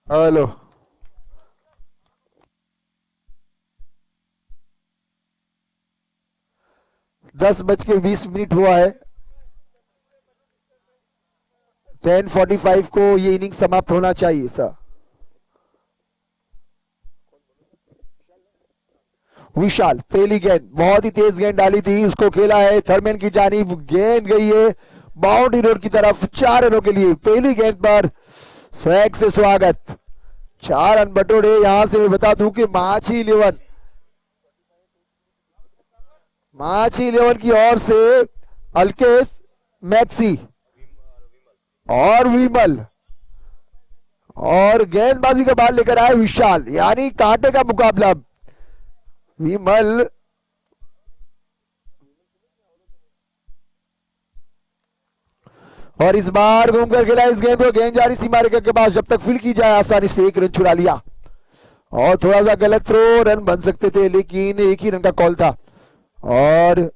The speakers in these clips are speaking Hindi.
हेलो, दस बज के 20 मिनट हुआ है। 10:45 को ये इनिंग समाप्त होना चाहिए सर। विशाल पहली गेंद, बहुत ही तेज गेंद डाली थी, उसको खेला है थर्मैन की जानिब, गेंद गई है बाउंड्री रोड की तरफ, 4 रनों के लिए। पहली गेंद पर स्वैग से स्वागत, 4 रन बटोरे। यहां से मैं बता दूं कि माछी इलेवन की ओर से अल्केश, मैक्सी और विमल, और गेंदबाजी का बाल लेकर आए विशाल, यानी कांटे का मुकाबला। विमल और इस बार घूमकर खेला इस गेंद को, गेंद जारी सीमा रेखा के पास, जब तक फील्ड की जाए आसानी से 1 रन छुड़ा लिया। और थोड़ा सा गलत थ्रो, रन बन सकते थे लेकिन एक ही रन का कॉल था। और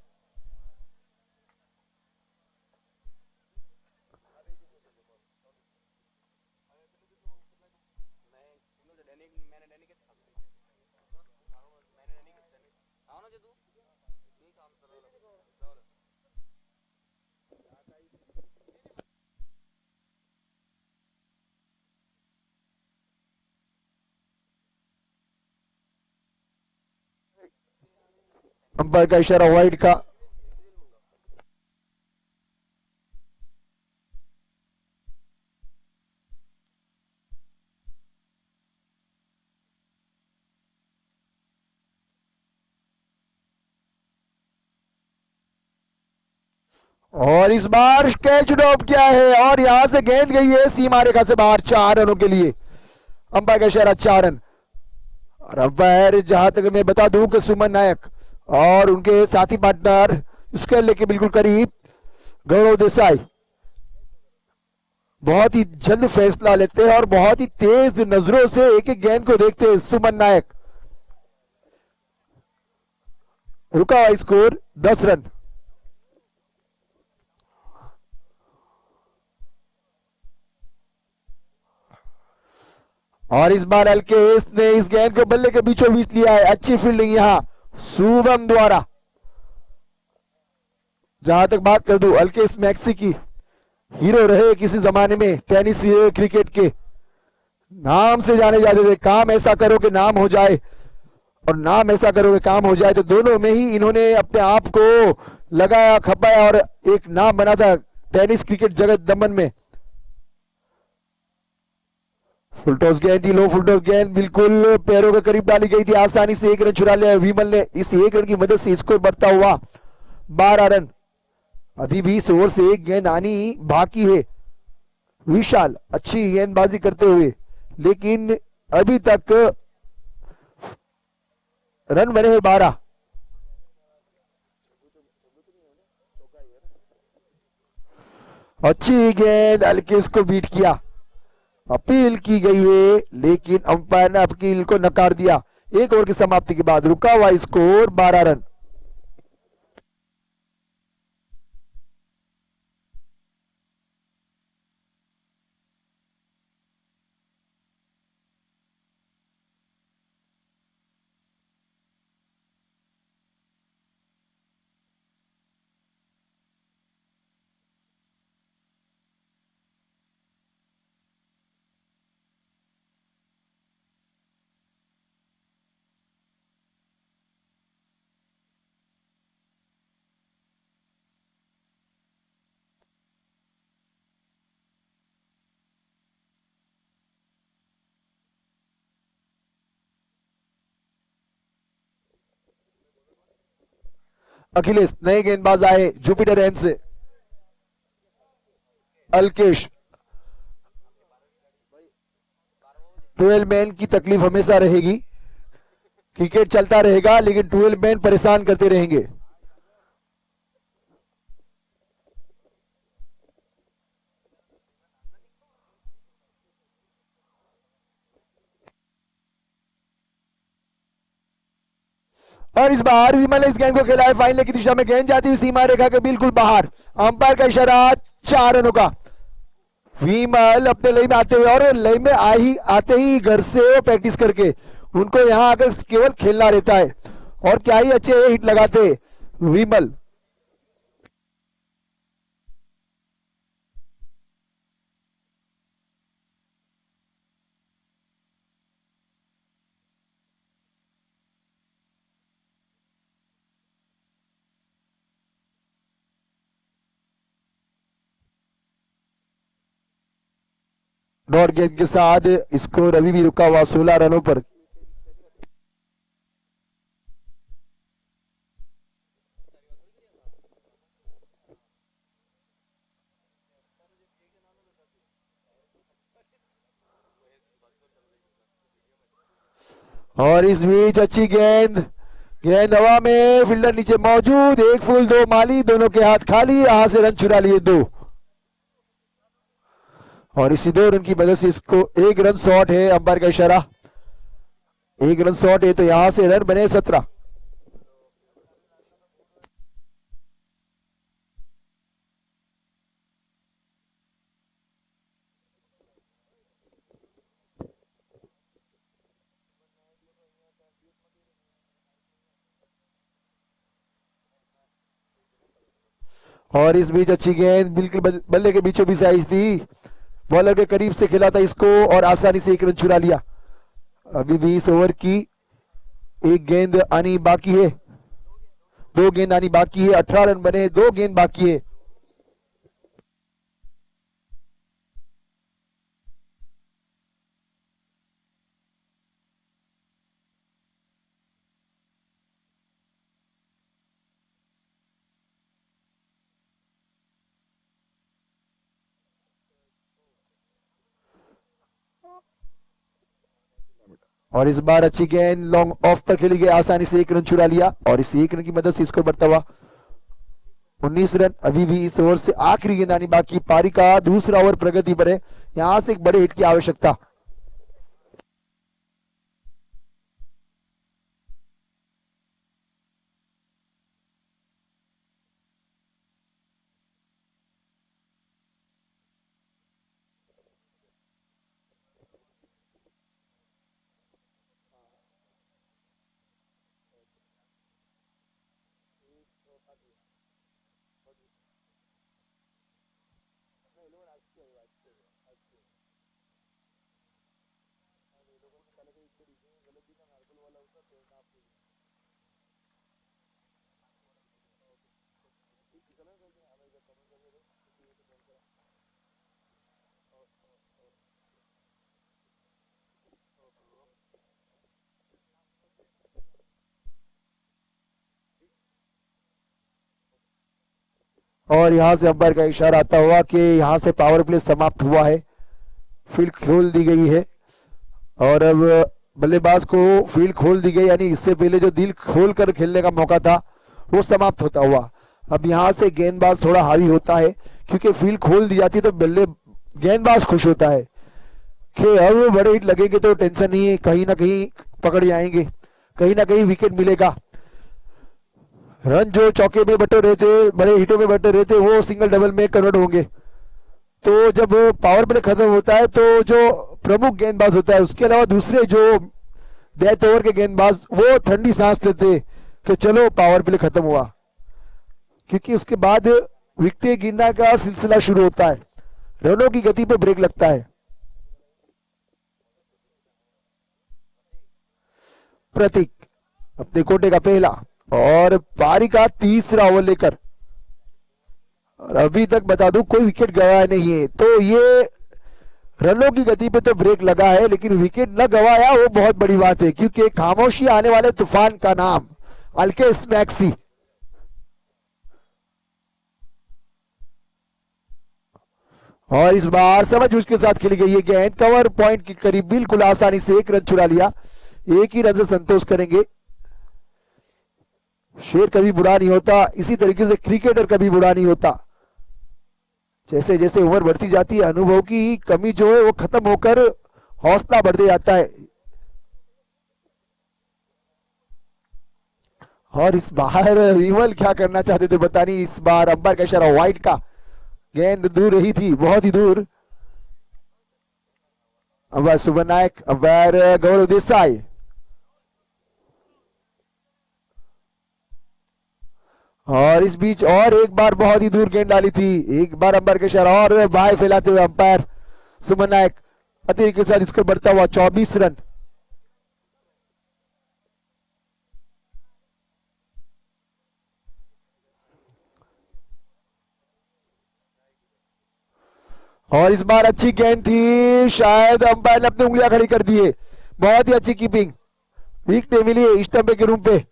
अंपायर का इशारा वाइड का। और इस बार कैच ड्रॉप किया है और यहां से गेंद गई है सीमा रेखा से बाहर, 4 रनों के लिए। अंपायर का इशारा 4 रन। और अंपायर जहां तक मैं बता दूं कि सुमन नायक और उनके साथी पार्टनर इसके लेके बिल्कुल करीब गौरव देसाई बहुत ही जल्द फैसला लेते हैं और बहुत ही तेज नजरों से एक एक गेंद को देखते हैं। सुमन नायक, रुका हुआ स्कोर 10 रन। और इस बार अल्केश ने इस गेंद को बल्ले के बीचों बीच लिया है, अच्छी फील्डिंग यहां शुभम द्वारा। जहां तक बात कर दूं अल्केश मैक्सी की, हीरो रहे किसी जमाने में टेनिस क्रिकेट के, नाम से जाने जाते थे। काम ऐसा करो कि नाम हो जाए और नाम ऐसा करो कि काम हो जाए, तो दोनों में ही इन्होंने अपने आप को लगाया, खपाया और एक नाम बना था टेनिस क्रिकेट जगत दमन में। फुलटॉस गेंद थी, लो फुलटॉस गेंद बिल्कुल पैरों के करीब डाली गई थी, आसानी से 1 रन चुरा लिया विमल ने। इस 1 रन की मदद से स्कोर बढ़ता हुआ 12 रन। अभी भी इस ओवर से एक गेंद आनी बाकी है। विशाल अच्छी गेंदबाजी करते हुए, लेकिन अभी तक रन बने हैं 12। अच्छी गेंद, अल्केश को बीट किया, अपील की गई है लेकिन अंपायर ने अपील को नकार दिया। 1 ओवर की समाप्ति के बाद रुका हुआ स्कोर 12 रन। अखिलेश नए गेंदबाज आए जुपिटर एन से। अल्केश, 12 मैन की तकलीफ हमेशा रहेगी, क्रिकेट चलता रहेगा लेकिन 12 मैन परेशान करते रहेंगे। और इस बार विमल ने इस गेंद को खेला है फाइनल की दिशा में, गेंद जाती हुई सीमा रेखा के बिल्कुल बाहर। अंपायर का इशारा 4 रनों का। विमल अपने लय में आते हुए, और लय में आते ही घर से प्रैक्टिस करके उनको यहाँ आकर केवल खेलना रहता है, और क्या ही अच्छे हिट लगाते विमल। डॉट गेंद के साथ स्कोर अभी भी रुका हुआ 16 रनों पर। और इस बीच अच्छी गेंद, गेंद हवा में, फील्डर नीचे मौजूद, एक फुल दो माली, दोनों के हाथ खाली, यहां से रन चुरा लिए 2। और इसी 2 रन की मदद से इसको 1 रन शॉट है, अंपायर का इशारा 1 रन शॉट है, तो यहां से रन बने 17। और इस बीच अच्छी गेंद बिल्कुल बल्ले के बीचों बीच आई थी, बॉलर के करीब से खेला था इसको और आसानी से 1 रन चुरा लिया। अभी भी इस ओवर की 1 गेंद आनी बाकी है, 2 गेंद आनी बाकी है, 18 रन बने, 2 गेंद बाकी है। और इस बार अच्छी गेंद लॉन्ग ऑफ पर खेली गई, आसानी से 1 रन चुरा लिया, और इस 1 रन की मदद से स्कोर बढ़ता हुआ 19 रन। अभी भी इस ओवर से आखिरी गेंद आनी बाकी, पारी का दूसरा ओवर प्रगति पर है, यहां से एक बड़े हिट की आवश्यकता। और यहां से अंपायर का इशारा आता हुआ कि यहां से पावर प्ले समाप्त हुआ है, फील्ड खोल दी गई है, और अब बल्लेबाज को फील्ड खोल दी गई, यानी इससे पहले जो दिल खोल कर खेलने का मौका था वो समाप्त होता हुआ। अब यहां से गेंदबाज थोड़ा हावी होता है, क्योंकि फील्ड खोल दी जाती है तो बल्ले गेंदबाज खुश होता है कि अब बड़े हिट लगेंगे तो टेंशन नहीं है, कहीं ना कहीं पकड़ जाएंगे, कहीं ना कहीं विकेट मिलेगा। रन जो चौके में बटे रहते, बड़े हिटों में बटे रहते, वो सिंगल डबल में कन्वर्ट होंगे। तो जब पावर प्ले खत्म होता है तो जो प्रमुख गेंदबाज होता है, उसके अलावा दूसरे जो डेथ ओवर के गेंदबाज, वो ठंडी सांस लेते कि चलो पावर प्ले खत्म हुआ, क्योंकि उसके बाद विकेट गिरने का सिलसिला शुरू होता है, रनों की गति पे ब्रेक लगता है। प्रतीक अपने कोटे का पहला और पारी का तीसरा ओवर लेकर, और अभी तक बता दूं कोई विकेट गवाया नहीं है, तो ये रनों की गति पे तो ब्रेक लगा है, लेकिन विकेट न गवाया वो बहुत बड़ी बात है, क्योंकि खामोशी आने वाले तूफान का नाम अल्केस मैक्सी। और इस बार समझ उसके साथ खेली गई है गेंद, कवर पॉइंट के करीब, बिल्कुल आसानी से 1 रन चुरा लिया, 1 ही रन से संतोष करेंगे। शेर कभी बुरा नहीं होता, इसी तरीके से क्रिकेटर कभी बुरा नहीं होता। जैसे जैसे उम्र बढ़ती जाती है, अनुभव की कमी जो है वो खत्म होकर हौसला बढ़ते जाता है। और इस बार विमल क्या करना चाहते थे पता नहीं, इस बार अंपायर का इशारा वाइड का, गेंद दूर रही थी, बहुत ही दूर, अंपायर सुमन नायक, अंपायर गौरव देसाई। और इस बीच और एक बार बहुत ही दूर गेंद डाली थी, एक बार अंपायर के इशारा और बाएं फैलाते हुए अंपायर सुमन नायक अतिरिक्त के साथ स्कोर बढ़ता हुआ 24 रन। और इस बार अच्छी गेंद थी, शायद अंपायर ने अपनी उंगलियां खड़ी कर दी है। बहुत ही अच्छी कीपिंग, विकेट मिली है स्टंप के रूम पे।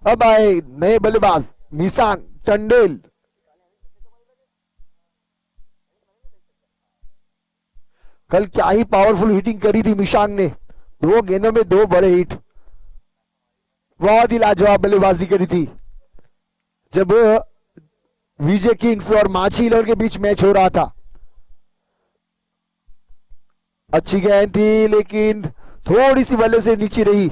अब आए नए बल्लेबाज मिशांग टंडेल। कल क्या ही पावरफुल हिटिंग करी थी मिशांग ने, 2 गेंदों में 2 बड़े हिट, बहुत ही लाजवाब बल्लेबाजी करी थी। जब विजय किंग्स और माछी इलेवन के बीच मैच हो रहा था, अच्छी गेंद थी लेकिन थोड़ी सी बल्ले से नीचे रही।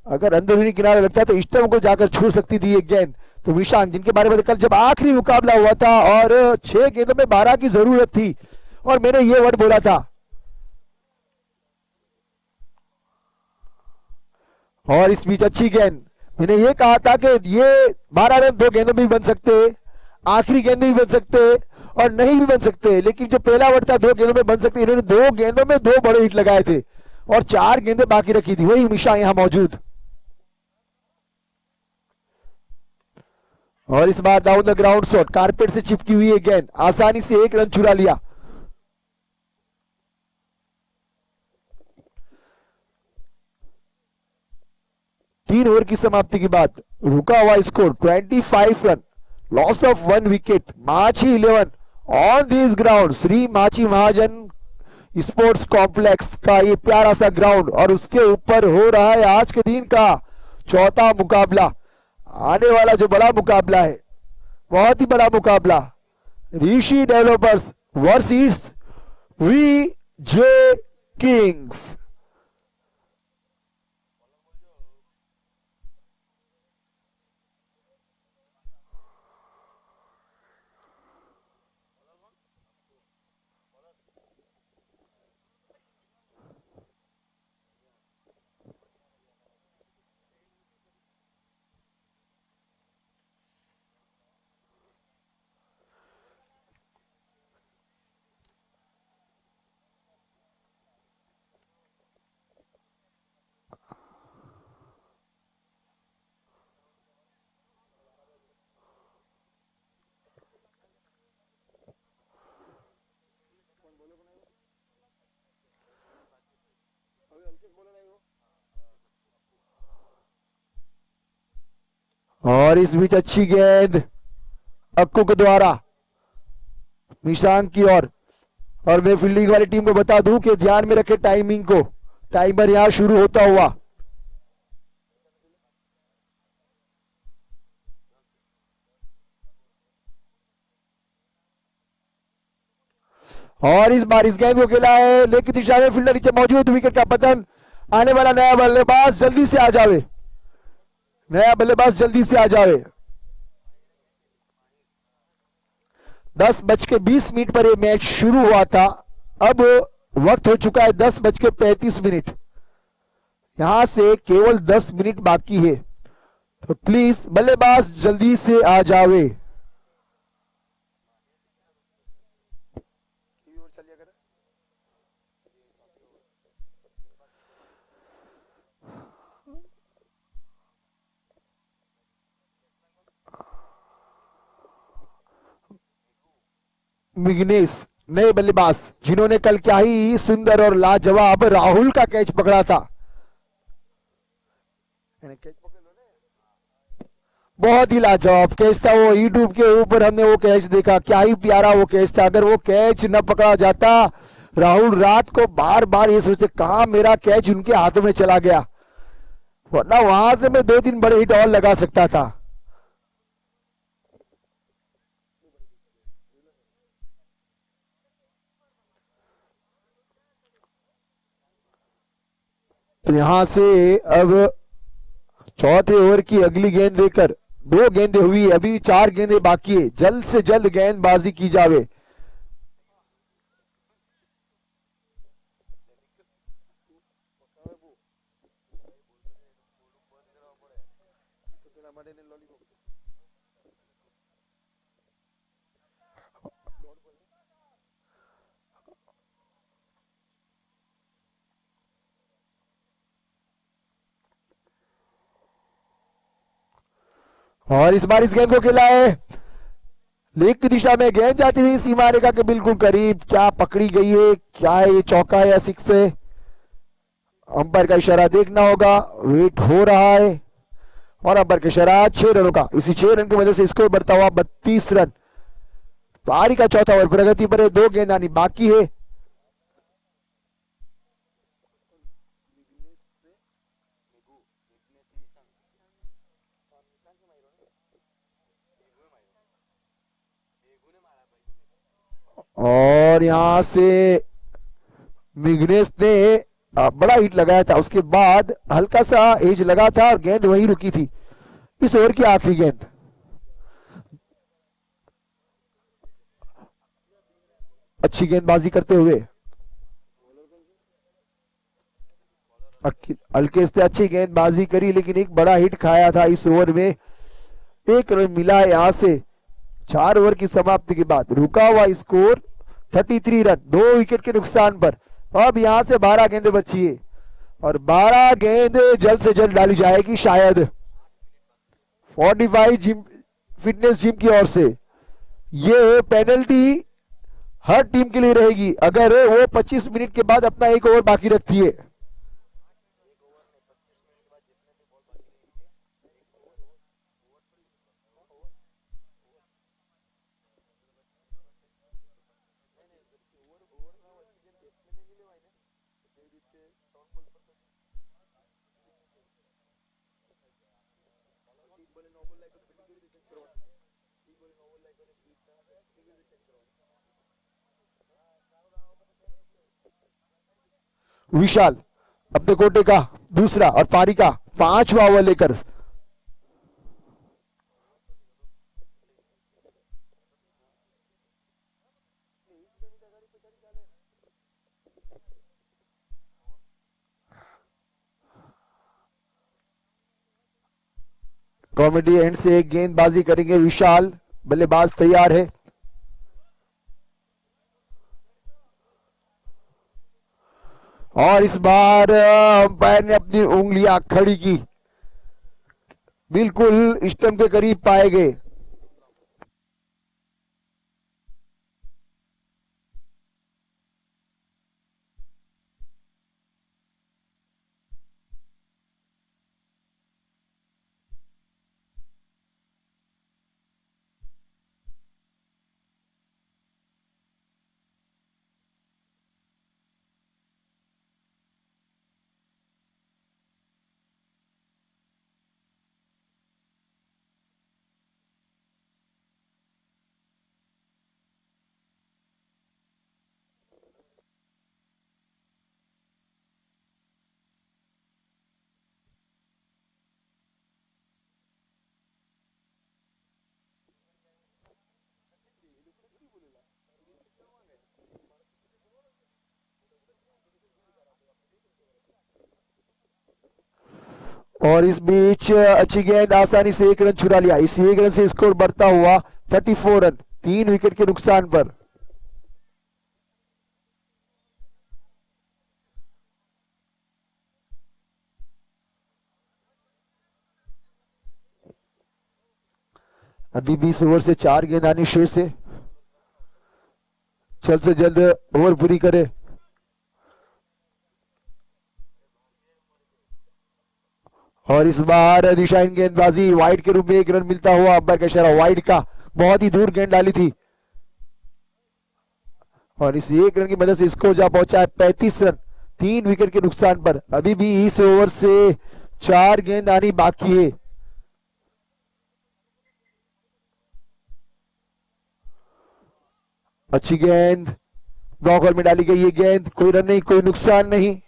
अगर अंदरूनी किनारे लगता तो स्टंप को जाकर छू सकती थी ये गेंद। तो मिशांग, जिनके बारे में कल जब आखिरी मुकाबला हुआ था और 6 गेंदों में 12 की जरूरत थी और मैंने ये वर्ड बोला था, और इस बीच अच्छी गेंद, मैंने ये कहा था कि ये 12 रन 2 गेंदों में भी बन सकते, आखिरी गेंद में भी बन सकते और नहीं भी बन सकते, लेकिन जो पहला वर्ड था 2 गेंदों में बन सकते, इन्होंने 2 गेंदों में 2 बड़े हिट लगाए थे और 4 गेंदें बाकी रखी थी। वही मिशांग यहां मौजूद। और इस बार down the ground shot, carpet से चिपकी हुई है गेंद, आसानी से 1 रन चुरा लिया। तीन ओवर की समाप्ति के बाद रुका हुआ score 25 run, loss of 1 wicket. माछी 11 ऑन दिस ग्राउंड, श्री माछी महाजन स्पोर्ट्स कॉम्प्लेक्स का ये प्यारा सा ग्राउंड, और उसके ऊपर हो रहा है आज के दिन का चौथा मुकाबला। आने वाला जो बड़ा मुकाबला है, बहुत ही बड़ा मुकाबला, ऋषि डेवलपर्स वर्सेस विजय किंग्स। और इस बीच अच्छी गेंद अक्कू के द्वारा मिशांग की ओर। और मैं फील्डिंग वाली टीम को बता दूं कि ध्यान में रखे टाइमिंग को, टाइमर यहां शुरू होता हुआ। और इस बार इस गेंद को खेला है लेकिन दिशा में फील्डर नीचे मौजूद, विकेट का पतन। आने वाला नया बल्लेबाज जल्दी से आ जावे, नया बल्लेबाज जल्दी से आ जावे। 10:20 पर यह मैच शुरू हुआ था, अब वक्त हो चुका है 10:35। यहां से केवल 10 मिनट बाकी है, तो प्लीज बल्लेबाज जल्दी से आ जावे। विघ्नेश नए बल्लेबाज, जिन्होंने कल क्या ही सुंदर और लाजवाब राहुल का कैच पकड़ा था। बहुत ही लाजवाब कैच था वो। यूट्यूब के ऊपर हमने वो कैच देखा, क्या ही प्यारा वो कैच था। अगर वो कैच न पकड़ा जाता, राहुल रात को बार बार ये सोचते कहां मेरा कैच उनके हाथों में चला गया, वरना वहां से मैं 2-3 बड़े हिट और लगा सकता था। तो यहां से अब चौथे ओवर की अगली गेंद लेकर 2 गेंदें हुई, अभी 4 गेंदें बाकी है। जल्द से जल्द गेंदबाजी की जावे। और इस बार इस गेंद को खेला है लेग की दिशा में, गेंद जाती हुई सीमा रेखा के बिल्कुल करीब। क्या पकड़ी गई है, क्या है ये, चौका है या 6 है? अंपायर का इशारा देखना होगा, वेट हो रहा है। और अंपायर का इशारा 6 रनों का, इसी 6 रन की वजह से स्कोर बढ़ता हुआ 32 रन। पारी का चौथा ओवर प्रगति पर है, 2 गेंद आनी बाकी है। और यहां से मिग्नेस ने बड़ा हिट लगाया था, उसके बाद हल्का सा एज लगा था और गेंद वहीं रुकी थी। इस ओवर की आखिरी गेंद। अच्छी गेंदबाजी करते हुए अल्केश ने अच्छी गेंदबाजी करी, लेकिन एक बड़ा हिट खाया था इस ओवर में। 1 रन मिला यहां से 4 ओवर की समाप्ति के बाद। रुका हुआ स्कोर 33 रन, 2 विकेट के नुकसान पर। अब यहां से 12 गेंदें बची है और 12 गेंदें जल्द से जल्द डाली जाएगी शायद। 45 जिम फिटनेस जिम की ओर से ये पेनल्टी हर टीम के लिए रहेगी अगर वो 25 मिनट के बाद अपना 1 ओवर बाकी रखती है। विशाल अपने कोटे का दूसरा और पारी का 5वां ओवर लेकर कॉमेडी एंड से एक गेंदबाजी करेंगे विशाल। बल्लेबाज तैयार है। और इस बार अंपायर ने अपनी उंगलियां खड़ी की, बिल्कुल स्टंप के करीब पाए गए। और इस बीच अच्छी गेंद, आसानी से 1 रन चुरा लिया। इस 1 रन से स्कोर बढ़ता हुआ 34 रन, 3 विकेट के नुकसान पर। अभी 20 ओवर से 4 गेंद आनी शेष है। जल्द से जल्द ओवर पूरी करे। और इस बार दिशाहीन गेंदबाजी, वाइड के रूप में एक रन मिलता हुआ, अंपायर का इशारा वाइड का, बहुत ही दूर गेंद डाली थी और इस एक रन की मदद से इसको जा पहुंचा है 35 रन 3 विकेट के नुकसान पर। अभी भी इस ओवर से 4 गेंद आनी बाकी है। अच्छी गेंद ब्लॉक होल में डाली गई ये गेंद, कोई रन नहीं, कोई नुकसान नहीं।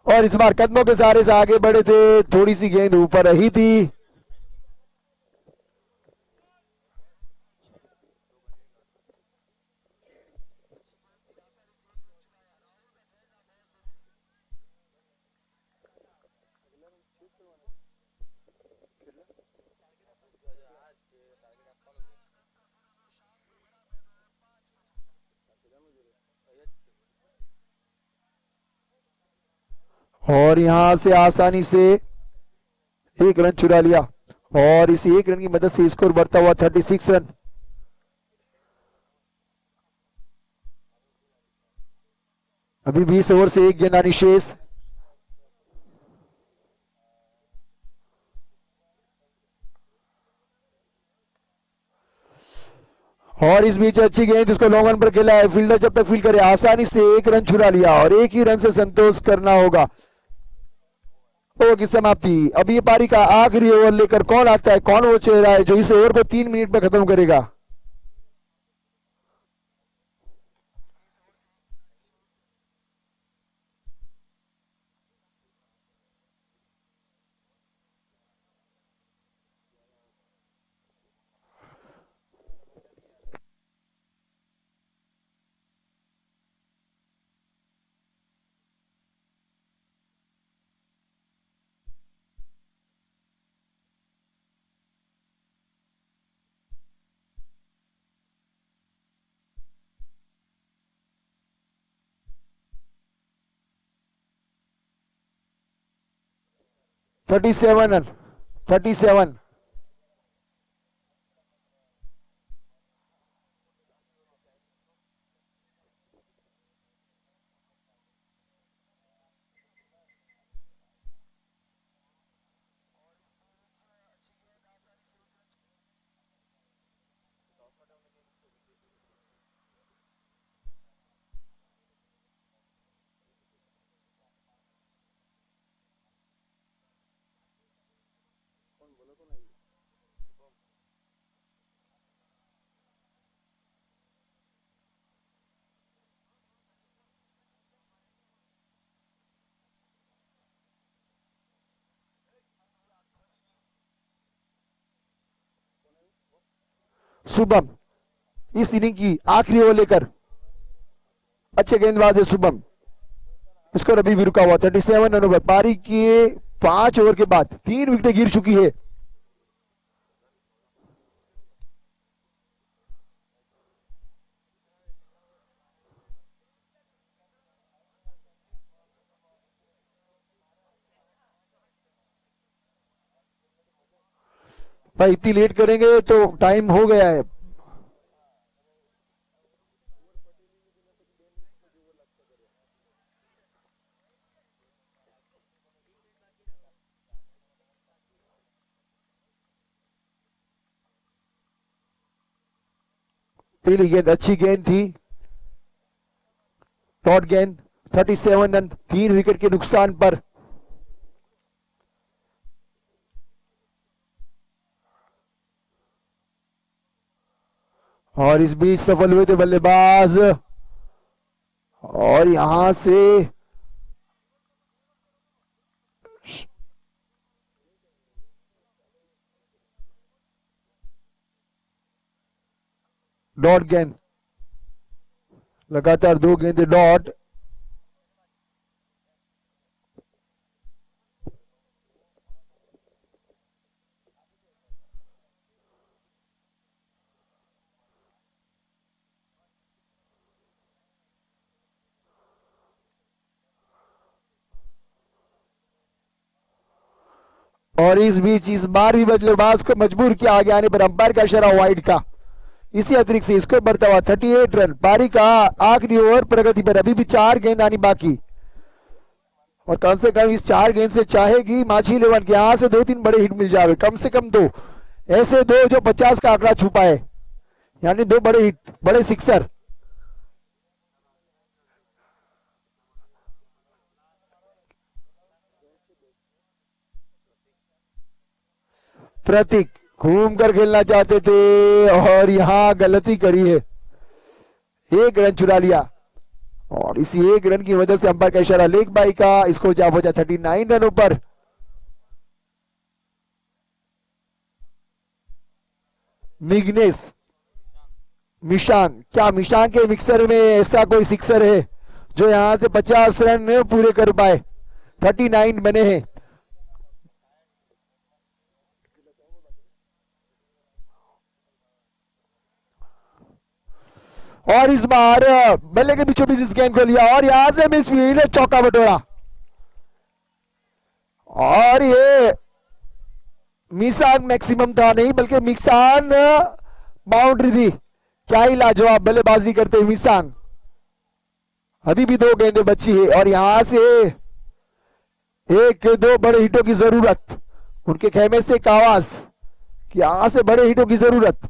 और इस बार कदमों के सहारे से आगे बढ़े थे, थोड़ी सी गेंद ऊपर रही थी। और यहां से आसानी से एक रन चुरा लिया और इस एक रन की मदद से स्कोर बढ़ता हुआ 36 रन। अभी 20 ओवर से एक गेंद आनी शेष। और इस बीच अच्छी गेंद, इसको लॉन्ग रन पर खेला है, फील्डर जब तक फील्ड करे आसानी से एक रन चुरा लिया और एक ही रन से संतोष करना होगा। ओवर की समाप्ति। अब ये पारी का आखिरी ओवर लेकर कौन आता है, कौन वो चेहरा है जो इस ओवर को 3 मिनट में खत्म करेगा। Thirty seven run, 37। शुभम इस इनिंग की आखिरी ओवर लेकर, अच्छे गेंदबाज है शुभम, स्कोर अभी भी रुका हुआ 37 रनों पर। पारी के 5 ओवर के बाद 3 विकेटें गिर चुकी है। भाई इतनी लेट करेंगे तो टाइम हो गया है। पहली गेंद अच्छी गेंद थी, डॉट गेंद, 37 रन 3 विकेट के नुकसान पर। और इस बीच सफल हुए थे बल्लेबाज और यहां से डॉट गेंद, लगातार 2 गेंदे डॉट। और इस बीच इस बार भी बल्लेबाज को मजबूर किया आगे आने पर अंपायर का इशारा वाइड का। इसी अतिरिक्त से इसको बढ़ता हुआ 38 रन। पारी का आखिरी ओवर प्रगति पर, अभी भी 4 गेंद आनी बाकी और कम से कम इस 4 गेंद से चाहेगी माझी 11 के यहां से 2-3 बड़े हिट मिल जाए, कम से कम 2 ऐसे, 2 जो 50 का आंकड़ा छुपा है, यानी 2 बड़े हिट, बड़े सिक्सर। प्रतीक घूम कर खेलना चाहते थे और यहां गलती करी है, 1 रन चुरा लिया और इसी 1 रन की वजह से अंपायर का इशारा लेग बाई का। इसको जा पहुंचा 39 रनों पर। मिग्नेस मिशांग, क्या मिशांग के मिक्सर में ऐसा कोई सिक्सर है जो यहां से 50 रन पूरे कर पाए? 39 बने हैं। और इस बार बल्ले के बीचों बीच इस गेंद को लिया और यहां से मिस फील्ड, चौका बटोरा और ये मिशांग मैक्सिमम था नहीं बल्कि मिक्सान बाउंड्री थी। क्या ही लाजवाब बल्लेबाजी करते मिशांग। अभी भी 2 गेंदें बची है और यहां से 1-2 बड़े हिटों की जरूरत, उनके खेमे से एक आवाज कि यहां से बड़े हिटों की जरूरत।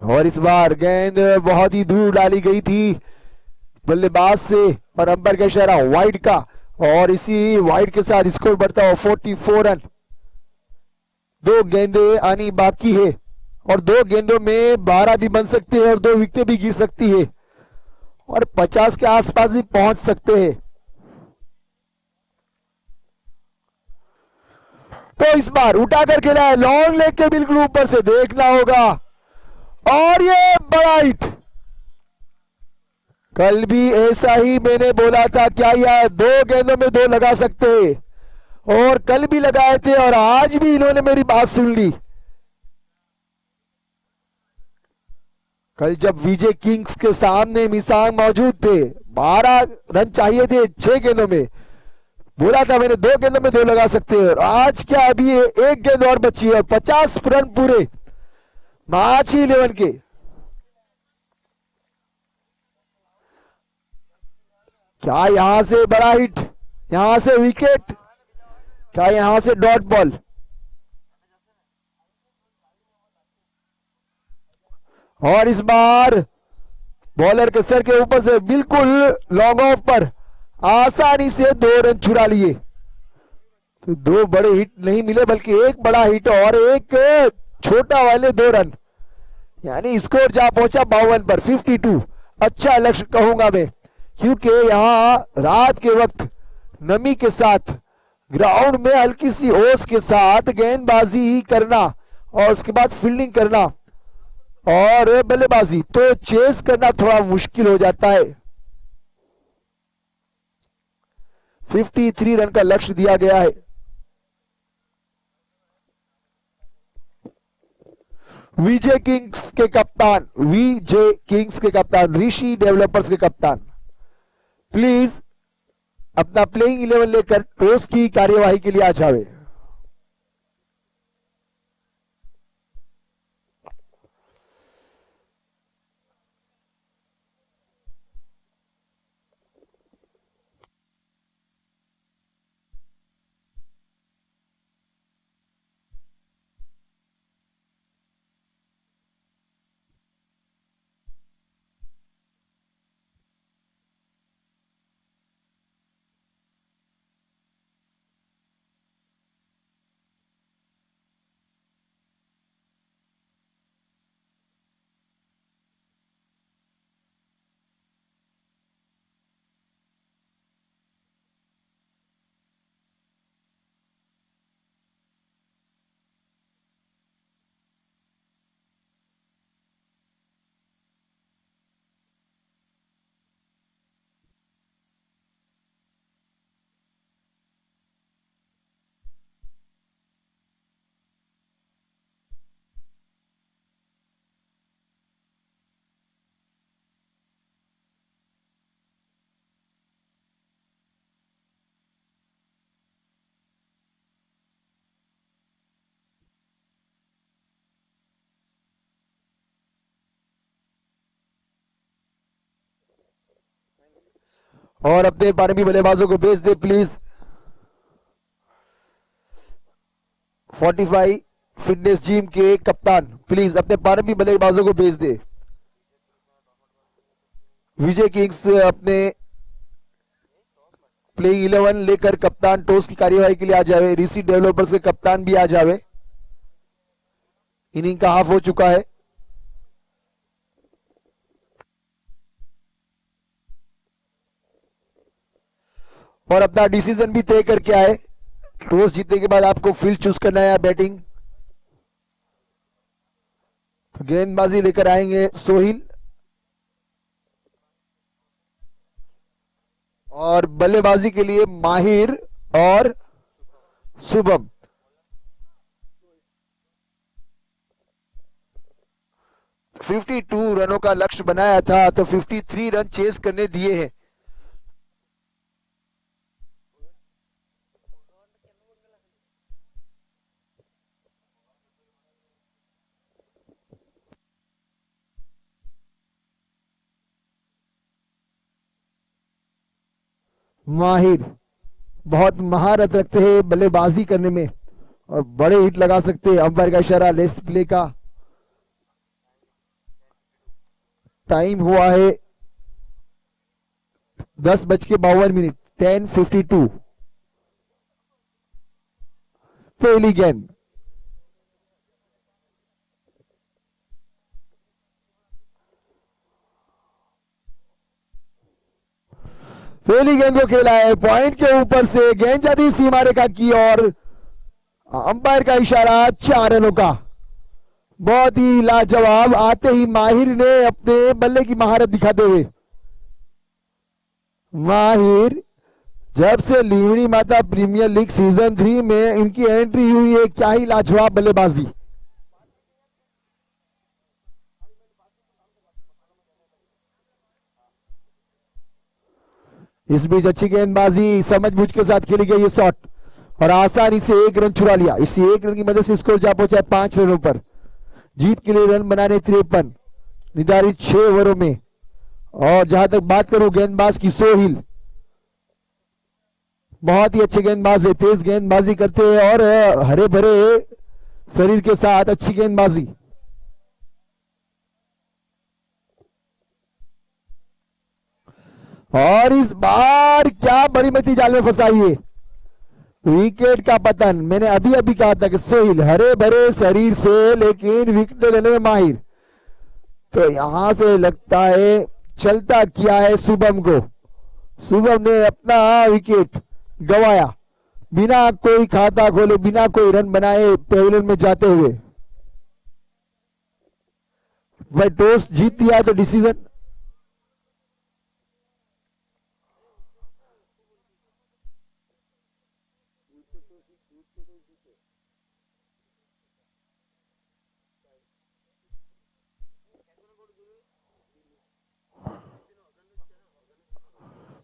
और इस बार गेंद बहुत ही दूर डाली गई थी बल्लेबाज से और अंपायर का इशारा वाइड का और इसी वाइड के साथ स्कोर बढ़ता हुआ 44 रन। 2 गेंदें आनी बाकी है और 2 गेंदों में 12 भी बन सकते हैं और 2 विकेटें भी गिर सकती है और 50 के आसपास भी पहुंच सकते हैं। तो इस बार उठाकर खेला है, लॉन्ग लेग के बिल्कुल ऊपर से देखना होगा और ये बड़ा हिट। कल भी ऐसा ही मैंने बोला था, क्या यार 2 गेंदों में 2 लगा सकते हैं और कल भी लगाए थे और आज भी इन्होंने मेरी बात सुन ली। कल जब विजय किंग्स के सामने मिशांग मौजूद थे, 12 रन चाहिए थे 6 गेंदों में, बोला था मैंने 2 गेंदों में 2 लगा सकते हैं और आज क्या अभी 1 गेंद और बची है और 50 रन पूरे माझी 11 के। क्या यहां से बड़ा हिट, यहां से विकेट, क्या यहां से डॉट बॉल? और इस बार बॉलर के सर के ऊपर से बिल्कुल लॉन्ग ऑफ पर आसानी से 2 रन चुरा लिए। तो 2 बड़े हिट नहीं मिले बल्कि 1 बड़ा हिट और 1 छोटा वाले 2 रन, यानी स्कोर जा पहुंचा 52 पर 52। अच्छा लक्ष्य कहूंगा मैं, क्योंकि यहां रात के वक्त नमी के साथ ग्राउंड में हल्की सी ओस के साथ गेंदबाजी करना और उसके बाद फील्डिंग करना और बल्लेबाजी, तो चेस करना थोड़ा मुश्किल हो जाता है। 53 रन का लक्ष्य दिया गया है। विजय किंग्स के कप्तान ऋषि डेवलपर्स के कप्तान, प्लीज अपना प्लेइंग 11 लेकर टॉस की कार्यवाही के लिए आ जावे। और अपने पारंपरिक बल्लेबाजों को भेज दे प्लीज। 45 फिटनेस जिम के कप्तान प्लीज अपने पारंपरिक बल्लेबाजों को भेज दे। विजय किंग्स अपने प्लेइंग 11 लेकर कप्तान टॉस की कार्यवाही के लिए आ जावे। ऋषि डेवलपर्स के कप्तान भी आ जावे। इनिंग का हाफ हो चुका है। और अपना डिसीजन भी तय करके आए। टॉस जीतने के बाद आपको फील्ड चूज करना है या बैटिंग। तो गेंदबाजी लेकर आएंगे सोहिल और बल्लेबाजी के लिए माहिर और शुभम। फिफ्टी 52 रनों का लक्ष्य बनाया था तो 53 रन चेस करने दिए हैं। माहिर बहुत महारत रखते हैं बल्लेबाजी करने में और बड़े हिट लगा सकते हैं। अंपायर का इशारा लेस प्ले का। टाइम हुआ है 10:52। 10:52 पहली गेंद। पहली गेंद को खेला है पॉइंट के ऊपर से। गेंद जाती सीमा रेखा की और अंपायर का इशारा 4 रनों का। बहुत ही लाजवाब आते ही माहिर ने अपने बल्ले की महारत दिखाते हुए। माहिर जब से लिवणी माता प्रीमियर लीग सीजन 3 में इनकी एंट्री हुई है, क्या ही लाजवाब बल्लेबाजी। इस बीच अच्छी गेंदबाजी समझबूझ के साथ खेली गई ये शॉट और आसानी से 1 रन चुरा लिया। इसी 1 रन की मदद से स्कोर जा पहुंचा 5 रनों पर। जीत के लिए रन बनाने 53 निर्धारित 6 ओवरों में। और जहां तक बात करूं गेंदबाज की सोहिल बहुत ही अच्छे गेंदबाज है। तेज गेंदबाजी करते हैं और हरे भरे शरीर के साथ अच्छी गेंदबाजी। और इस बार क्या बड़ी मती जाल में फंसाई है। विकेट का पतन। मैंने अभी अभी कहा था कि सोहिल हरे भरे शरीर से लेकिन विकेट लेने में माहिर। तो यहां से लगता है चलता किया है शुभम को। शुभम ने अपना विकेट गवाया बिना कोई खाता खोले, बिना कोई रन बनाए पेविलियन में जाते हुए। भाई टॉस जीत दिया तो डिसीजन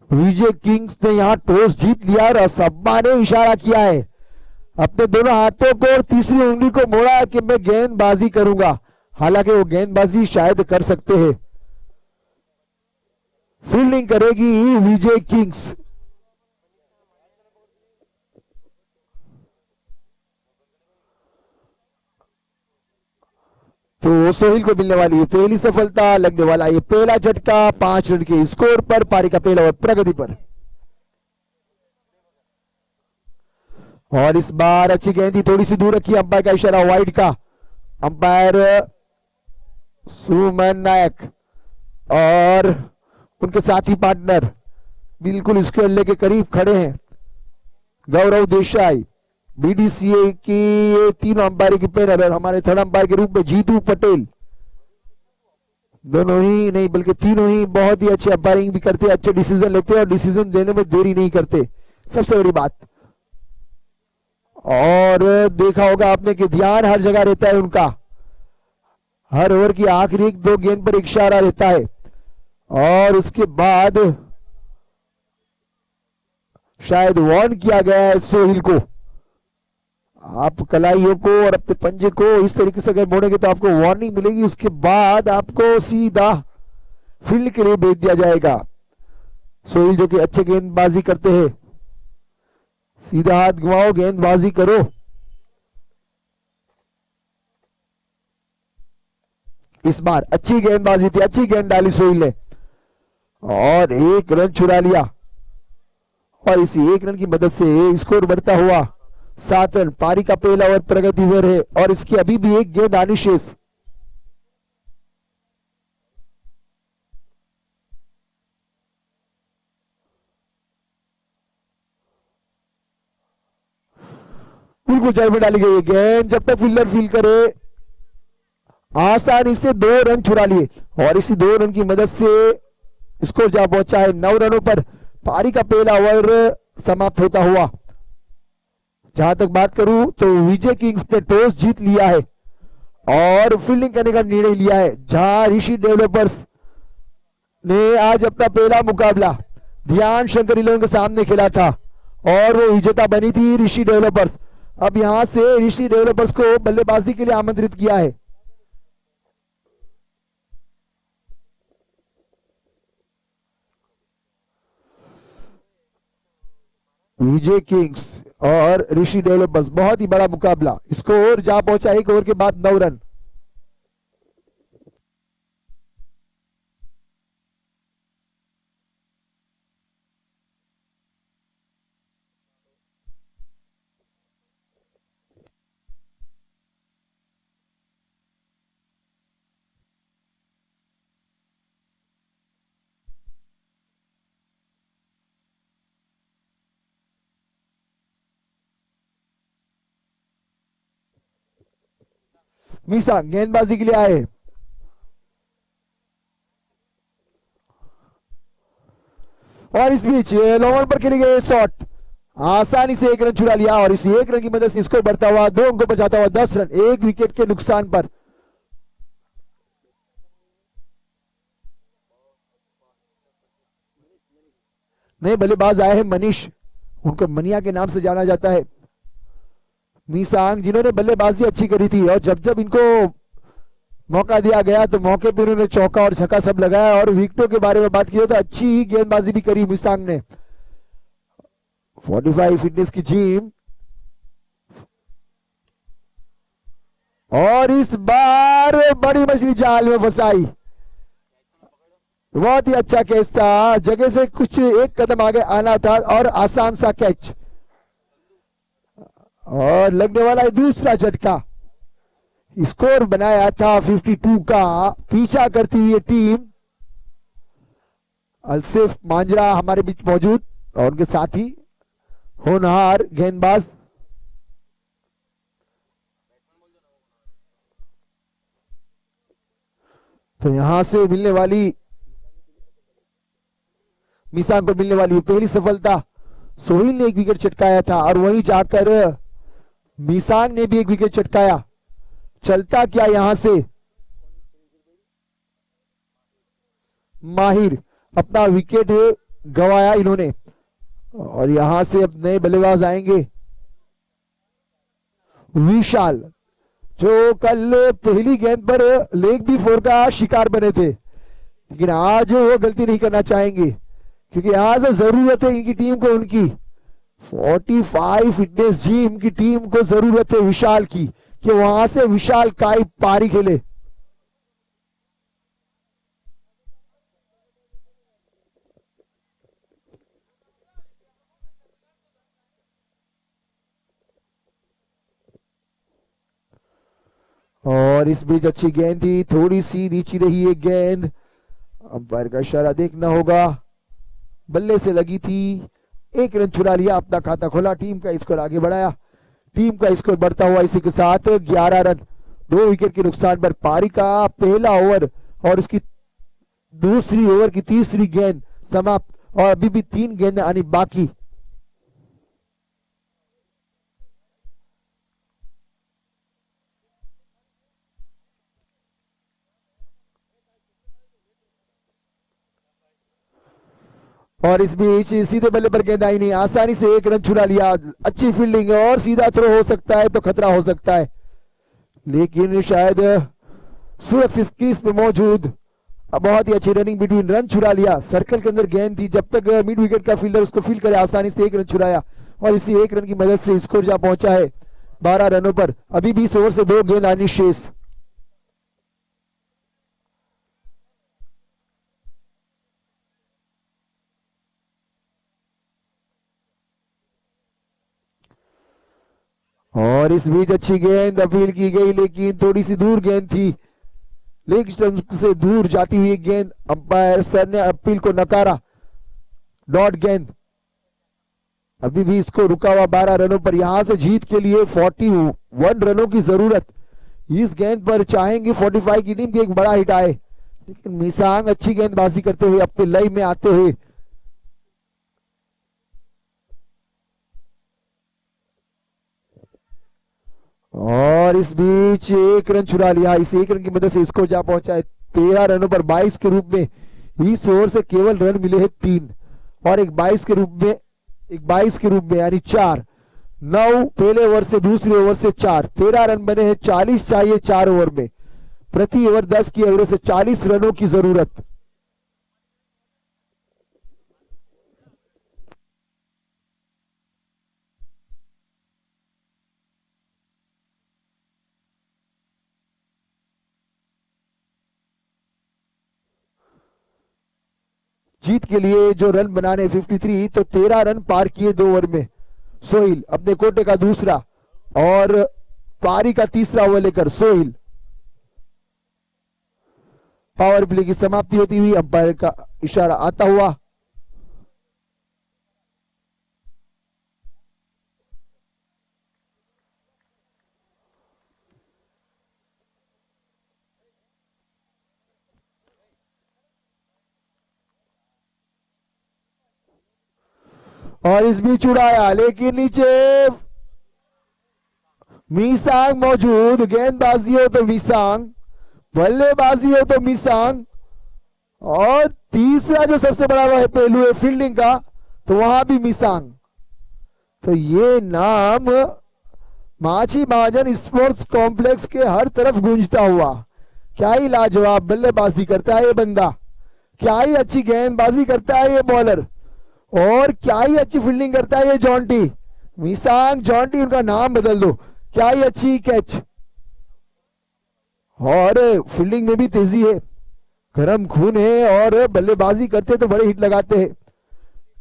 विजय किंग्स ने यहां टॉस जीत लिया और असब्बा ने इशारा किया है अपने दोनों हाथों को और तीसरी उंगली को मोड़ा कि मैं गेंदबाजी करूंगा। हालांकि वो गेंदबाजी शायद कर सकते हैं। फील्डिंग करेगी विजय किंग्स। तो सोहिल को मिलने वाली है पहली सफलता। लगने वाला ये पहला झटका 5 रन के स्कोर पर। पारी का पहला ओवर प्रगति पर। और इस बार अच्छी गेंद थी, थोड़ी सी दूर रखी। अंपायर का इशारा वाइड का। अंपायर सुमन नायक और उनके साथी पार्टनर बिल्कुल इसके अल्ले के करीब खड़े हैं। गौरव देसाई बीडीसीए की तीनों अंपायर की पैनल और हमारे थर्ड अंपायर के रूप में जीतू पटेल। दोनों ही नहीं बल्कि तीनों ही बहुत ही अच्छे अंपायरिंग भी करते हैं, अच्छे डिसीजन लेते हैं और डिसीजन देने में देरी नहीं करते, सबसे बड़ी बात। और देखा होगा आपने कि ध्यान हर जगह रहता है उनका। हर ओवर की आखिरी 1-2 गेंद पर इशारा रहता है और उसके बाद शायद वार्न किया गया है सोहिल को। आप कलाइयों को और अपने पंजे को इस तरीके से अगर मोड़ेंगे तो आपको वार्निंग मिलेगी। उसके बाद आपको सीधा फील्ड के लिए भेज दिया जाएगा। सोहेल जो कि अच्छे गेंदबाजी करते हैं। सीधा हाथ घुमाओ, गेंदबाजी करो। इस बार अच्छी गेंदबाजी थी, अच्छी गेंद डाली सोहेल ने और 1 रन चुरा लिया और इस 1 रन की मदद से स्कोर बढ़ता हुआ 7 रन। पारी का पहला ओवर प्रगतिवर है और इसकी अभी भी एक गेंद आनी शेष। बिल्कुल जड़ में डाली गई गेंद, जब तक फील्डर फील करे। आसानी से 2 रन चुरा लिए और इसी 2 रन की मदद से स्कोर जा पहुंचा है 9 रनों पर। पारी का पहला ओवर समाप्त होता हुआ। जहां तक बात करूं तो विजय किंग्स ने टॉस जीत लिया है और फील्डिंग करने का निर्णय लिया है। जहां ऋषि डेवलपर्स ने आज अपना पहला मुकाबला ध्यान शंकर इलेवन के सामने खेला था और वो विजेता बनी थी ऋषि डेवलपर्स। अब यहां से ऋषि डेवलपर्स को बल्लेबाजी के लिए आमंत्रित किया है। विजय किंग्स और ऋषि डेवलपर्स, बहुत ही बड़ा मुकाबला। स्कोर जा पहुंचा 1 ओवर के बाद 9 रन। मीसा गेंदबाजी के लिए आए और इस बीच लॉन्ग पर खेले गए शॉट आसानी से 1 रन चुरा लिया और इस 1 रन की मदद से स्कोर बढ़ता हुआ 2 अंकों पर जाता हुआ 10 रन, 1 विकेट के नुकसान पर। नए बल्लेबाज आए हैं मनीष, उनको मनिया के नाम से जाना जाता है। मीसांग जिन्होंने बल्लेबाजी अच्छी करी थी और जब जब इनको मौका दिया गया तो मौके पर उन्होंने चौका और छक्का सब लगाया और विकेटों के बारे में बात की तो अच्छी ही गेंदबाजी भी करी मीसांग ने। 45 फिटनेस की जिम और इस बार बड़ी मछली जाल में फंसाई। बहुत ही अच्छा कैच था, जगह से कुछ 1 कदम आगे आना था और आसान सा कैच और लगने वाला है दूसरा झटका। स्कोर बनाया था 52 का। पीछा करती हुई टीम। अलसेफ मांजरा हमारे बीच मौजूद और उनके साथ ही होनहार गेंदबाज। तो यहां से मिलने वाली मिसांग को मिलने वाली पहली सफलता। सोहेल ने 1 विकेट चटकाया था और वहीं जाकर मिसांग ने भी 1 विकेट चटकाया। चलता क्या यहां से माहिर, अपना विकेट गंवाया इन्होंने और यहां से अब नए बल्लेबाज आएंगे। विशाल जो कल पहली गेंद पर लेग बी 4 का शिकार बने थे, लेकिन आज वो गलती नहीं करना चाहेंगे क्योंकि आज जरूरत है इनकी टीम को, उनकी 45 फिटनेस जिम की टीम को जरूरत है विशाल की कि वहां से विशाल काई पारी खेले। और इस बीच अच्छी गेंद थी, थोड़ी सी नीची रही है गेंद। अंपायर का इशारा देखना होगा। बल्ले से लगी थी, 1 रन चुरा लिया, अपना खाता खोला, टीम का स्कोर आगे बढ़ाया। टीम का स्कोर बढ़ता हुआ इसी के साथ 11 रन, 2 विकेट के नुकसान पर। पारी का पहला ओवर और इसकी दूसरी ओवर की तीसरी गेंद समाप्त और अभी भी 3 गेंदें आनी बाकी। और इस बीच सीधे बल्ले पर गेंद आई नहीं, आसानी से 1 रन चुरा लिया। अच्छी फील्डिंग है और सीधा थ्रो हो सकता है तो खतरा हो सकता है, लेकिन शायद सुरक्षित क्रीज में मौजूद अब बहुत ही अच्छी रनिंग बिटवीन, रन छुड़ा लिया, सर्कल के अंदर गेंद थी, जब तक मिड विकेट का फील्डर उसको फील करे आसानी से एक रन छुड़ाया और इसी एक रन की मदद से स्कोर जा पहुंचा है 12 रनों पर। अभी 20 ओवर से 2 गेंद आनी शेष। और इस बीच अच्छी गेंद अपील की गई लेकिन थोड़ी सी दूर गेंद थी, लेग स्टंप से दूर जाती हुई गेंद, अंपायर सर ने अपील को नकारा, डॉट गेंद। अभी भी इसको रुका हुआ 12 रनों पर, यहां से जीत के लिए 41 रनों की जरूरत। इस गेंद पर चाहेंगे 45 की टीम की एक बड़ा हिट आए, लेकिन मिसांग अच्छी गेंदबाजी करते हुए अपने लय में आते हुए और इस बीच एक रन चुरा लिया। इस एक रन की मदद से इसको जा पहुंचा है 13 रनों पर 22 के रूप में। इस ओवर से केवल रन मिले हैं 3 और एक 22 के रूप में यानी 4। 9 पहले ओवर से, दूसरे ओवर से 4, 13 रन बने हैं। 40 चाहिए 4 ओवर में, प्रति ओवर 10 की एवरेज से 40 रनों की जरूरत। जीत के लिए जो रन बनाने 53, तो 13 रन पार किए 2 ओवर में। सोहिल अपने कोटे का दूसरा और पारी का तीसरा ओवर लेकर सोहिल। पावर प्ले की समाप्ति होती हुई अंपायर का इशारा आता हुआ। और इस बीच उड़ाया लेकिन नीचे मिसांग मौजूद। गेंदबाजी हो तो मिसांग, बल्लेबाजी हो तो मिसांग, और तीसरा जो सबसे बड़ा वह पहलू है फील्डिंग का, तो वहां भी मिसांग। तो ये नाम माछी महाजन स्पोर्ट्स कॉम्प्लेक्स के हर तरफ गूंजता हुआ। क्या ही लाजवाब बल्लेबाजी करता है ये बंदा, क्या ही अच्छी गेंदबाजी करता है ये बॉलर, और क्या ही अच्छी फील्डिंग करता है ये जॉन्टी। मिसांग जॉन्टी उनका नाम बदल दो। क्या ही अच्छी कैच, और फील्डिंग में भी तेजी है, गर्म खून है, और बल्लेबाजी करते तो बड़े हिट लगाते हैं।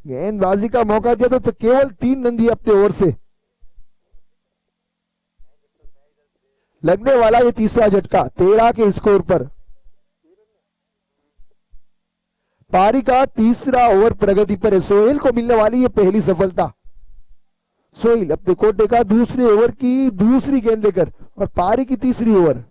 गेंदबाजी का मौका दिया तो केवल 3 रन दिए अपने ओवर से। लगने वाला ये तीसरा झटका 13 के स्कोर पर। पारी का तीसरा ओवर प्रगति पर है। सोहेल को मिलने वाली ये पहली सफलता। सोहेल अपने कोटे का दूसरे ओवर की दूसरी गेंद लेकर और पारी की तीसरी ओवर।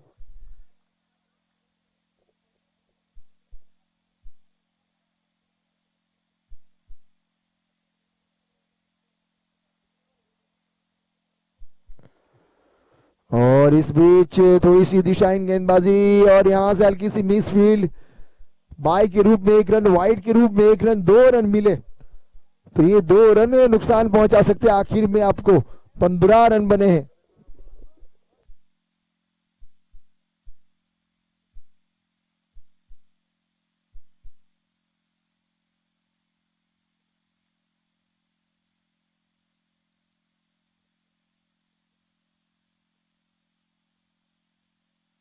और इस बीच थोड़ी सी दिशाहीन गेंदबाजी और यहां से हल्की सी मिस फील्ड। बाई के रूप में 1 रन, वाइड के रूप में 1 रन, 2 रन मिले, तो ये 2 रन नुकसान पहुंचा सकते हैं। आखिर में आपको 15 रन बने हैं।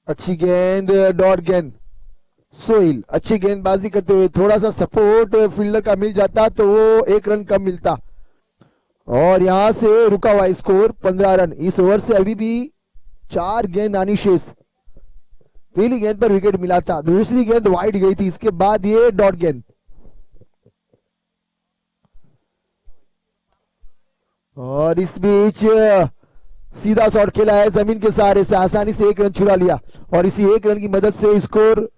अच्छी गेंद, डॉट गेंद। सोहिल अच्छी गेंदबाजी करते हुए, थोड़ा सा सपोर्ट फील्डर का मिल जाता तो वो 1 रन कम मिलता, और यहां से रुका हुआ स्कोर 15 रन। इस ओवर से अभी भी 4 गेंद आनी शेष। पहली गेंद पर विकेट मिला था, दूसरी गेंद वाइड गई थी, इसके बाद ये डॉट गेंद। और इस बीच सीधा शॉट खेला है जमीन के सहारे से, आसानी से 1 रन छुड़ा लिया, और इसी 1 रन की मदद से स्कोर।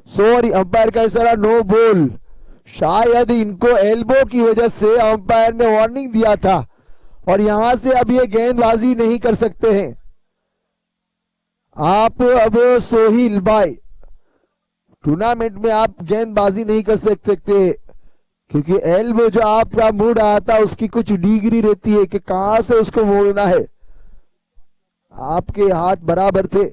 सॉरी, अंपायर का इशारा नो बॉल। शायद इनको एल्बो की वजह से अंपायर ने वार्निंग दिया था, और यहां से अब ये गेंदबाजी नहीं कर सकते हैं आप। अब सोहिल भाई, टूर्नामेंट में आप गेंदबाजी नहीं कर सकते, क्योंकि एल्बो जो आपका मूड आता उसकी कुछ डिग्री रहती है कि कहां से उसको मोड़ना है। आपके हाथ बराबर थे।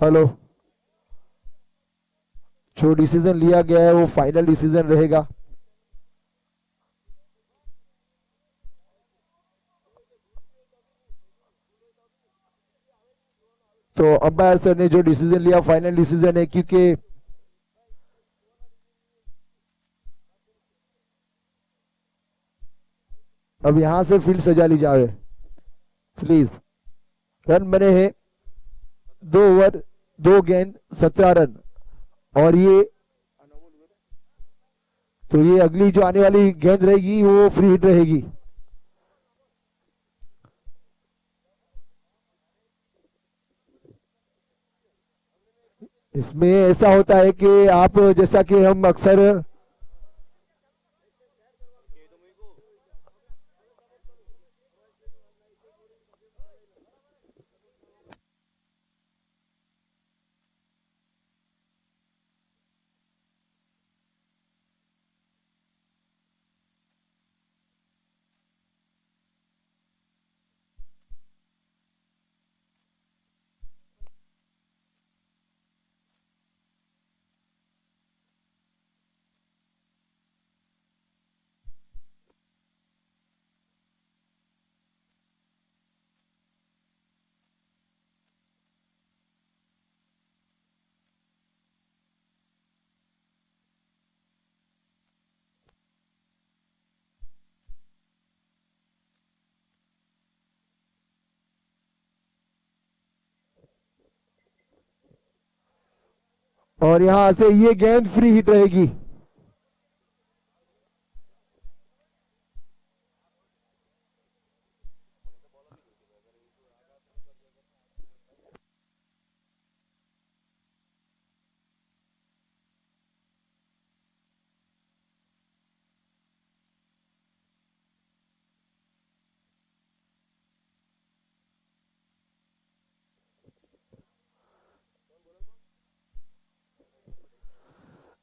हेलो, जो डिसीजन लिया गया है वो फाइनल डिसीजन रहेगा। तो अंपायर सर ने जो डिसीजन लिया फाइनल डिसीजन है, क्योंकि अब यहां से फील्ड सजा ली जाए प्लीज। रन बने हैं 2 ओवर 2 गेंद 17 रन। और ये तो ये अगली जो आने वाली गेंद रहेगी वो फ्री हिट रहेगी। इसमें ऐसा होता है कि आप जैसा कि हम अक्सर और यहां से ये गेंद फ्री हिट रहेगी।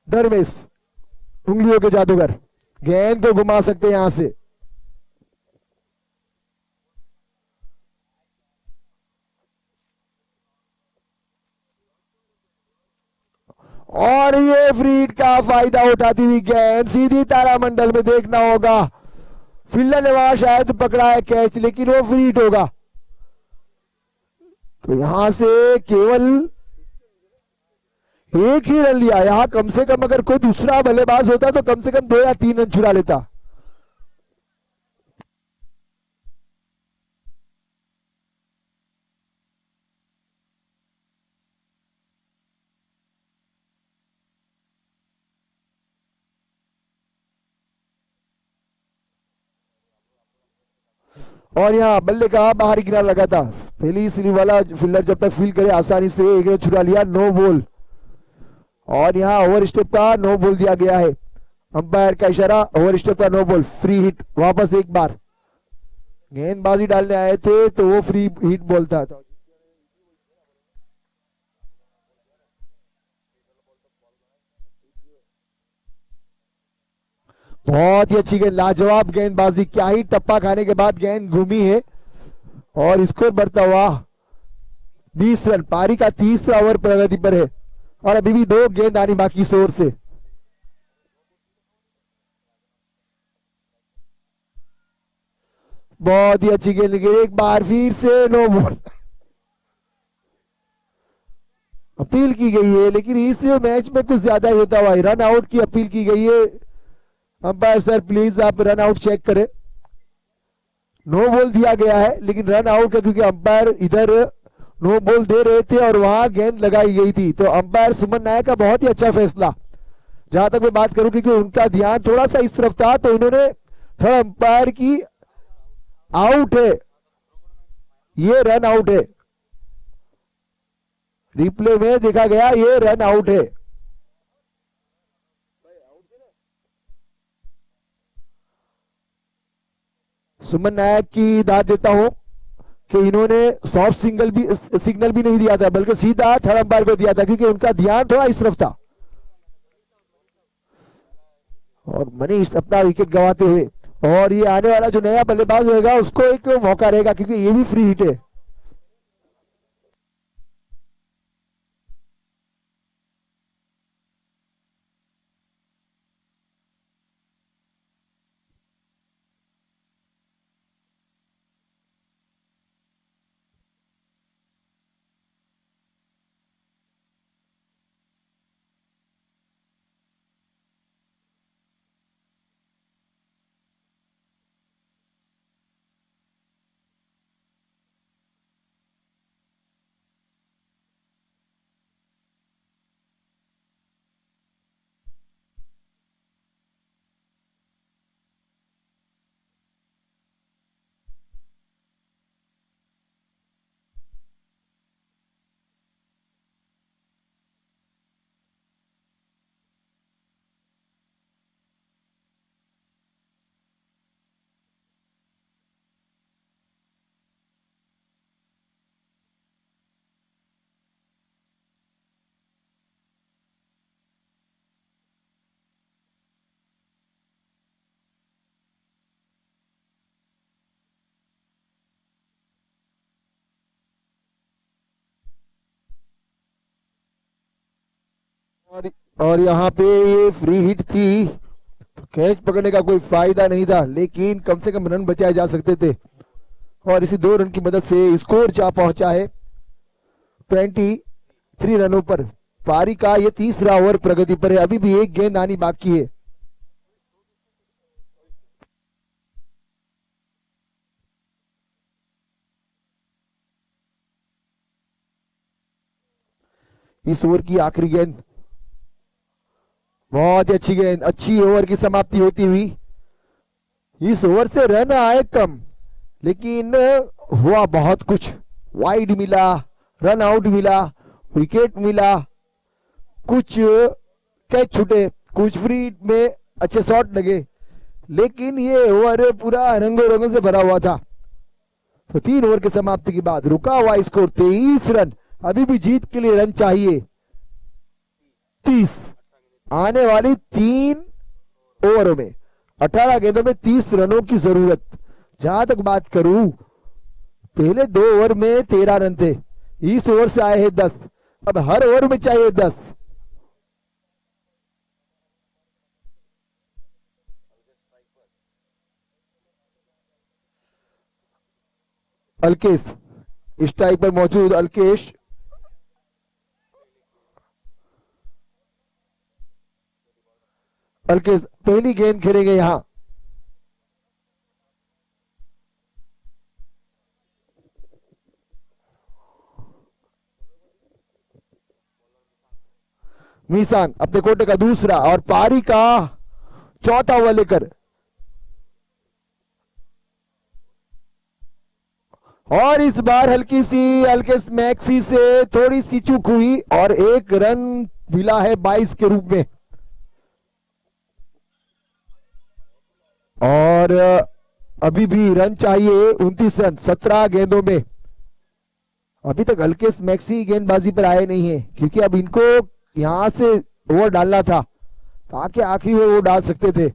दरवेश उंगलियों के जादूगर गेंद को घुमा सकते हैं यहां से। और ये फ्री हिट का फायदा उठाती हुई गेंद सीधी तारामंडल में देखना होगा। फील्डर ने वहां शायद पकड़ा है कैच, लेकिन वो फ्री हिट होगा। तो यहां से केवल एक ही रन लिया। यहां कम से कम अगर कोई दूसरा बल्लेबाज होता तो कम से कम 2 या 3 रन चुरा लेता। और यहाँ बल्ले का बाहरी किनारा लगा था। पहली स्लीव वाला फील्डर जब तक फील्ड करे आसानी से एक रन छुड़ा लिया, नो बॉल। और यहाँ ओवर स्टेप का नो बॉल दिया गया है। अंपायर का इशारा, ओवर स्टेप का नो बॉल, फ्री हिट। वापस एक बार गेंदबाजी डालने आए थे तो वो फ्री हिट बॉल था। बहुत ही अच्छी गेंद, लाजवाब गेंदबाजी। क्या ही टप्पा खाने के बाद गेंद घूमी है और स्कोर बढ़ता हुआ 20 रन। पारी का 30वां ओवर प्रगति पर है और अभी भी 2 गेंद आनी बाकी इस ओवर से। बहुत ही अच्छी गेंद लगी, एक बार फिर से नो बॉल। अपील की गई है, लेकिन इस मैच में कुछ ज्यादा ही होता हुआ रन आउट की अपील की गई है। अंपायर सर प्लीज आप रन आउट चेक करें। नो बॉल दिया गया है लेकिन रन आउट है, क्योंकि अंपायर इधर नो बॉल दे रहे थे और वहां गेंद लगाई गई थी। तो अंपायर सुमन नायक का बहुत ही अच्छा फैसला। जहां तक मैं बात करूं, क्योंकि उनका ध्यान थोड़ा सा इस तरफ था तो इन्होंने थर्ड अंपायर की आउट है, ये रन आउट है। रिप्ले में देखा गया ये रन आउट है। सुमन नायक की दाद देता हूं कि इन्होंने सॉफ्ट सिग्नल भी नहीं दिया था, बल्कि सीधा थर्ड अंपायर को दिया था, क्योंकि उनका ध्यान थोड़ा इस तरफ था। और मनीष अपना विकेट गंवाते हुए, और ये आने वाला जो नया बल्लेबाज होगा उसको एक मौका रहेगा, क्योंकि ये भी फ्री हिट है। और और यहाँ पे ये फ्री हिट थी तो कैच पकड़ने का कोई फायदा नहीं था, लेकिन कम से कम रन बचाए जा सकते थे और इसी 2 रन की मदद से स्कोर जा पहुंचा है 23 रनों पर। पारी का ये तीसरा ओवर प्रगति पर है, अभी भी एक गेंद आनी बाकी है। इस ओवर की आखिरी गेंद, बहुत ही अच्छी गेंद, अच्छी ओवर की समाप्ति होती हुई। इस ओवर से रन आए कम लेकिन हुआ बहुत कुछ। वाइड मिला, रन आउट मिला, विकेट मिला, कुछ कैच छूटे, कुछ फ्री में अच्छे शॉट लगे, लेकिन ये ओवर पूरा रंगों रंगों से भरा हुआ था। तो 3 ओवर की समाप्ति के बाद रुका हुआ स्कोर 23 रन। अभी भी जीत के लिए रन चाहिए 30। आने वाली 3 ओवरों में 18 गेंदों में 30 रनों की जरूरत। जहां तक बात करूं, पहले 2 ओवर में 13 रन थे, इस ओवर से आए हैं 10, अब हर ओवर में चाहिए 10। अल्केश स्ट्राइक पर मौजूद, अल्केश पहली गेंद खेलेंगे यहां। मीसांग अपने कोटे का दूसरा और पारी का चौथा ओवर लेकर, और इस बार हल्की सी अल्केश मैक्सी से थोड़ी सी चूक हुई और 1 रन मिला है 22 के रूप में। और अभी भी रन चाहिए 29 रन 17 गेंदों में। अभी तक अल्केश मैक्सी गेंदबाजी पर आए नहीं है, क्योंकि अब इनको यहां से ओवर डालना था ताकि आखिरी में वो डाल सकते थे।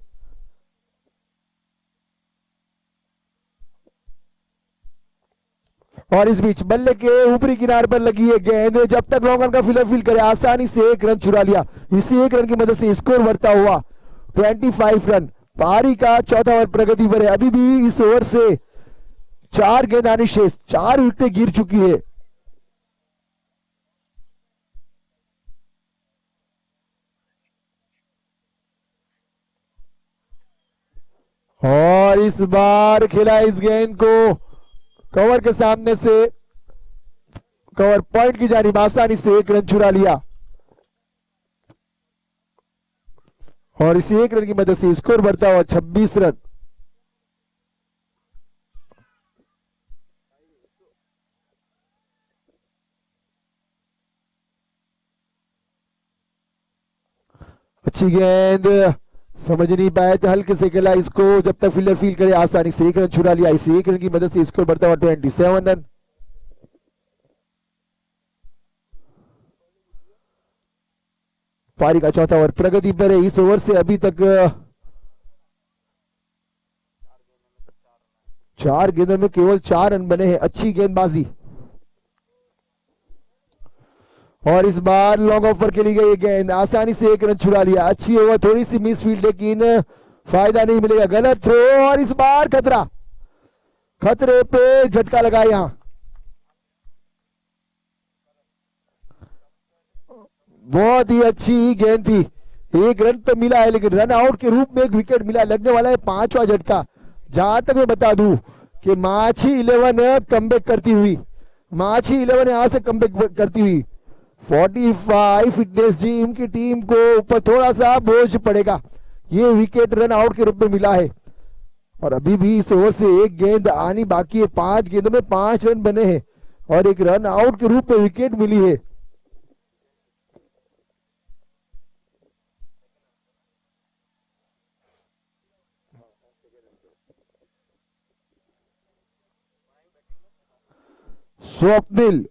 और इस बीच बल्ले के ऊपरी किनारे पर लगी है गेंद, जब तक लॉन्ग रन का फील्ड करे आसानी से 1 रन चुरा लिया। इसी 1 रन की मदद से स्कोर बढ़ता हुआ 25 रन। पारी का चौथा ओवर प्रगति पर है, अभी भी इस ओवर से 4 गेंद आनी शेष, 4 विकेटें गिर चुकी है। और इस बार खेला इस गेंद को कवर के सामने से, कवर पॉइंट की जानिब आसानी से 1 रन चुरा लिया और इसी 1 रन की मदद से स्कोर बढ़ता हुआ 26 रन। अच्छी गेंद, समझ नहीं पाए थे, हल्के से खेला इसको, जब तक फील्डर फील करे आसानी से 1 रन चुरा लिया। इसी 1 रन की मदद से स्कोर बढ़ता हुआ 27 रन। पारी का चौथा ओवर प्रगति पर है, इस ओवर से अभी तक 4 गेंदों में केवल 4 रन बने हैं। अच्छी गेंदबाजी और इस बार लॉन्ग ऑफ पर खेली गई गेंद, आसानी से 1 रन चुरा लिया। अच्छी ओवर, थोड़ी सी मिस फील्ड, लेकिन फायदा नहीं मिलेगा। गलत थ्रो और इस बार खतरा, खतरे पे झटका लगा यहां। बहुत ही अच्छी गेंद थी, 1 रन तो मिला है लेकिन रन आउट के रूप में 1 विकेट मिला। लगने वाला है 5वां झटका। जहां तक मैं बता दूं कि माछी 11 कमबैक करती हुई, माछी 11 यहां से कमबैक करती हुई 45 फिटनेस जिम की टीम को ऊपर थोड़ा सा बोझ पड़ेगा। ये विकेट रन आउट के रूप में मिला है और अभी भी इस ओवर से 1 गेंद आनी बाकी है। 5 गेंदों में 5 रन बने हैं और 1 रन आउट के रूप में विकेट मिली है। स्वप्निल,